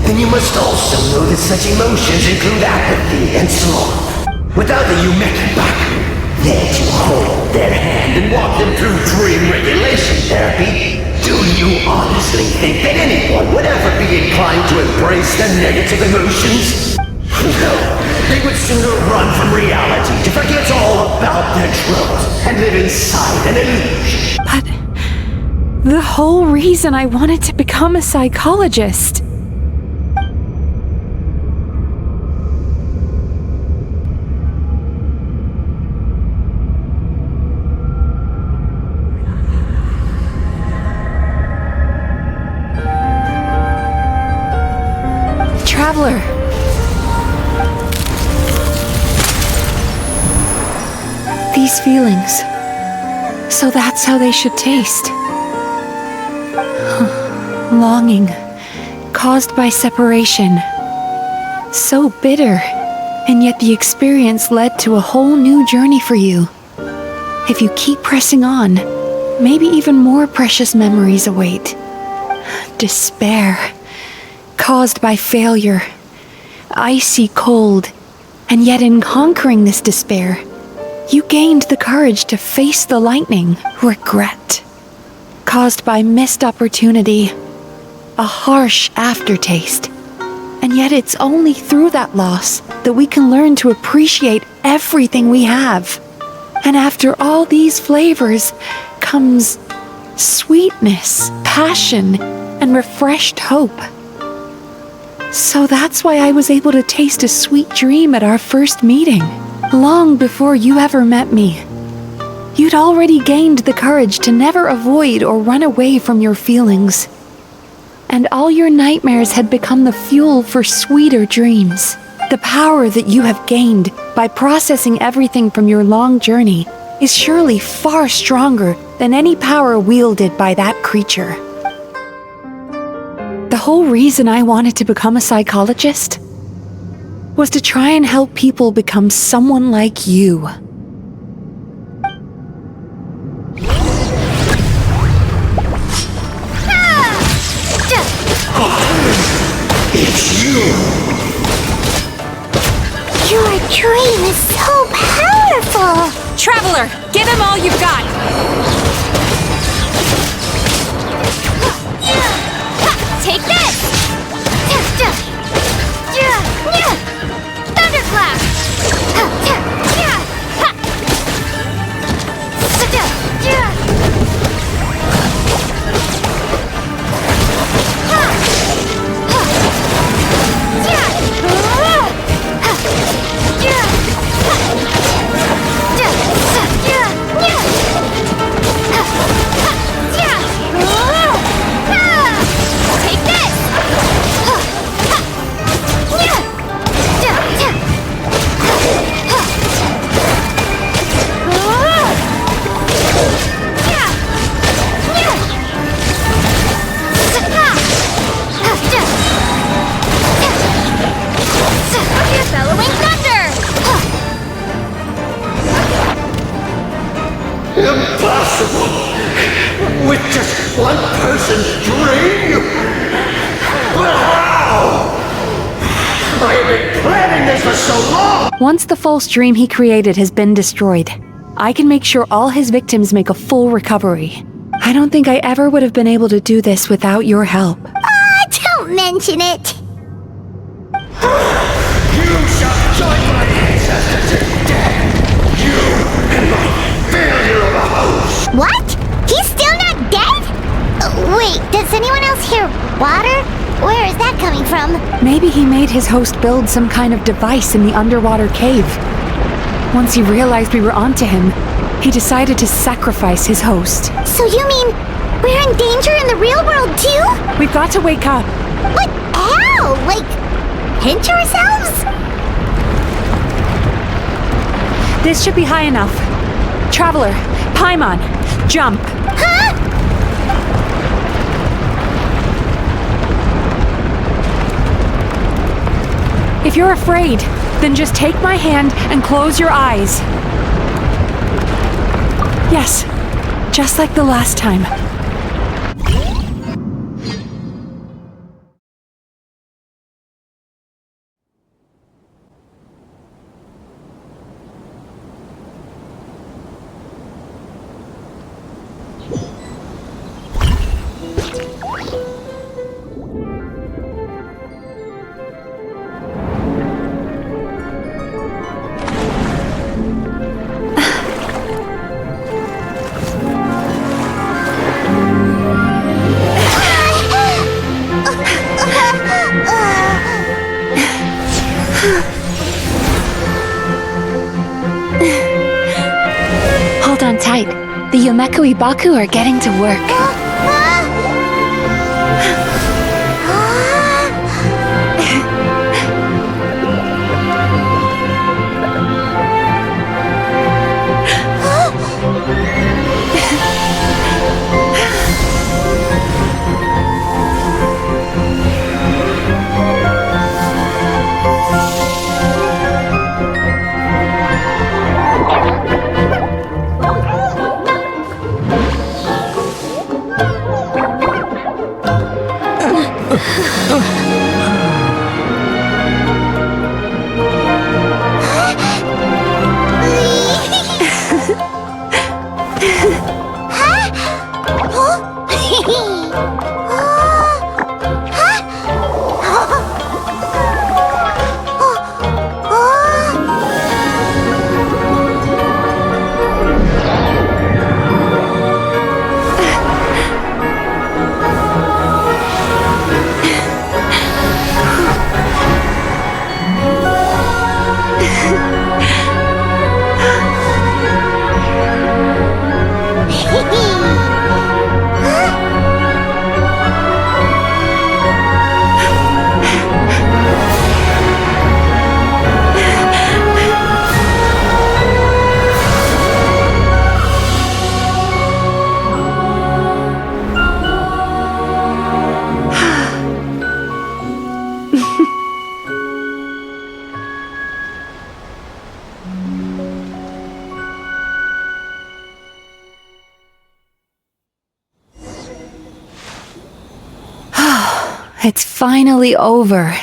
then you must also know that such emotions include apathy and sloth. Without the 𝐤𝐤𝐴𝐵𝐵, there to hold their hand and walk them through dream regulation therapy, Do you honestly think that anyone would ever be inclined to embrace the negative emotions? No, they would sooner run from reality to forget all about their troubles and live inside an illusion. But the whole reason I wanted to become a psychologist. Traveler. These feelings. So that's how they should taste. Longing, caused by separation. So bitter, and yet the experience led to a whole new journey for you. If you keep pressing on, maybe even more precious memories await. Despair, caused by failure. Icy cold, and yet in conquering this despair, you gained the courage to face the lightning. Regret, caused by missed opportunity. A harsh aftertaste. And yet it's only through that loss that we can learn to appreciate everything we have. And after all these flavors comes sweetness, passion, and refreshed hope. So that's why I was able to taste a sweet dream at our first meeting, long before you ever met me. You'd already gained the courage to never avoid or run away from your feelings. And all your nightmares had become the fuel for sweeter dreams. The power that you have gained by processing everything from your long journey is surely far stronger than any power wielded by that creature. The whole reason I wanted to become a psychologist was to try and help people become someone like you. It's you! Your dream is so powerful! Traveler, give him all you've got! Take this! Thunderclap! Impossible! With just one person's dream? But how? I have been planning this for so long! Once the false dream he created has been destroyed, I can make sure all his victims make a full recovery. I don't think I ever would have been able to do this without your help. Don't mention it! You shall join my ancestors in death! You and my failure of a host! What? He's still not dead? Wait, does anyone else hear water? Where is that coming from? Maybe he made his host build some kind of device in the underwater cave. Once he realized we were onto him, he decided to sacrifice his host. So you mean we're in danger in the real world too? We've got to wake up. But how? Like, pinch ourselves? This should be high enough. Traveler, Paimon, jump. Huh? If you're afraid, then just take my hand and close your eyes. Yes, just like the last time. The 𝐤𝐚𝐤𝐽 are getting to work. It's finally over.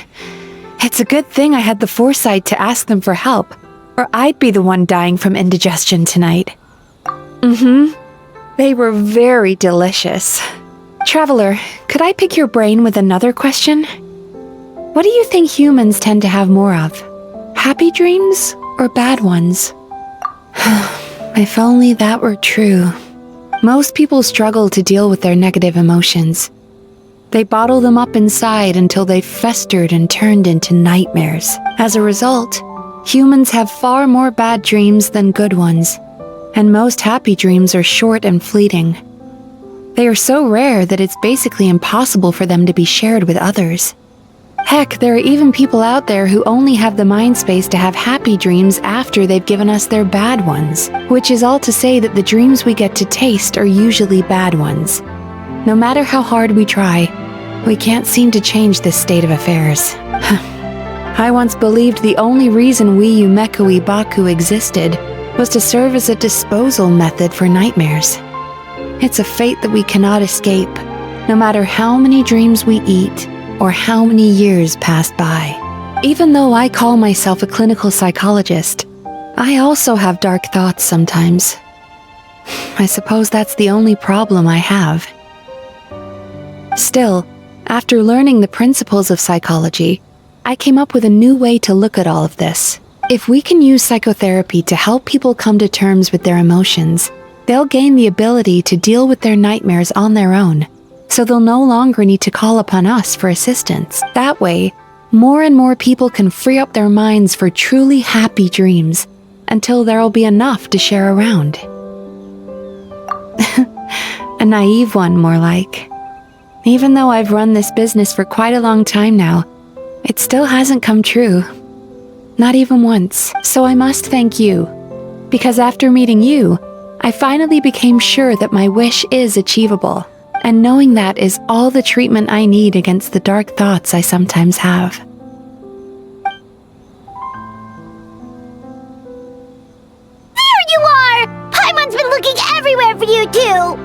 It's a good thing I had the foresight to ask them for help, or I'd be the one dying from indigestion tonight. They were very delicious. Traveler, could I pick your brain with another question? What do you think humans tend to have more of? Happy dreams or bad ones? If only that were true. Most people struggle to deal with their negative emotions. They bottle them up inside until they've festered and turned into nightmares. As a result, humans have far more bad dreams than good ones, and most happy dreams are short and fleeting. They are so rare that it's basically impossible for them to be shared with others. Heck, there are even people out there who only have the mind space to have happy dreams after they've given us their bad ones, which is all to say that the dreams we get to taste are usually bad ones. No matter how hard we try, we can't seem to change this state of affairs. I once believed the only reason 𝐬𝐸𝐽 existed was to serve as a disposal method for nightmares. It's a fate that we cannot escape, no matter how many dreams we eat or how many years pass by. Even though I call myself a clinical psychologist, I also have dark thoughts sometimes. I suppose that's the only problem I have. Still, after learning the principles of psychology, I came up with a new way to look at all of this. If we can use psychotherapy to help people come to terms with their emotions, they'll gain the ability to deal with their nightmares on their own, so they'll no longer need to call upon us for assistance. That way, more and more people can free up their minds for truly happy dreams, until there'll be enough to share around. A naive one, more like. Even though I've run this business for quite a long time now, it still hasn't come true. Not even once. So I must thank you. Because after meeting you, I finally became sure that my wish is achievable. And knowing that is all the treatment I need against the dark thoughts I sometimes have. There you are! Paimon's been looking everywhere for you too!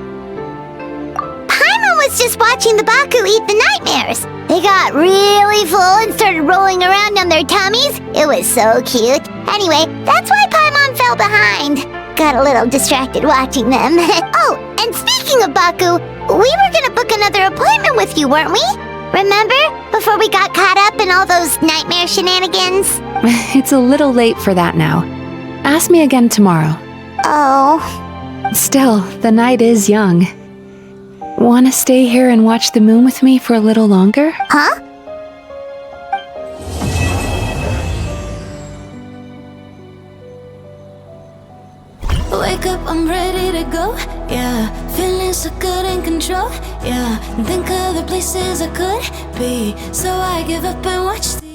Paimon was just watching the 𝐵𝓂 eat the nightmares. They got really full and started rolling around on their tummies. It was so cute. Anyway, that's why Paimon fell behind. Got a little distracted watching them. Oh, and speaking of 𝐵𝓂, we were gonna book another appointment with you, weren't we? Remember? Before we got caught up in all those nightmare shenanigans? It's a little late for that now. Ask me again tomorrow. Oh. Still, the night is young. Want to stay here and watch the moon with me for a little longer? Huh? Wake up, I'm ready to go, yeah. Feeling so good in control, yeah. Think of the places I could be, so I give up and watch the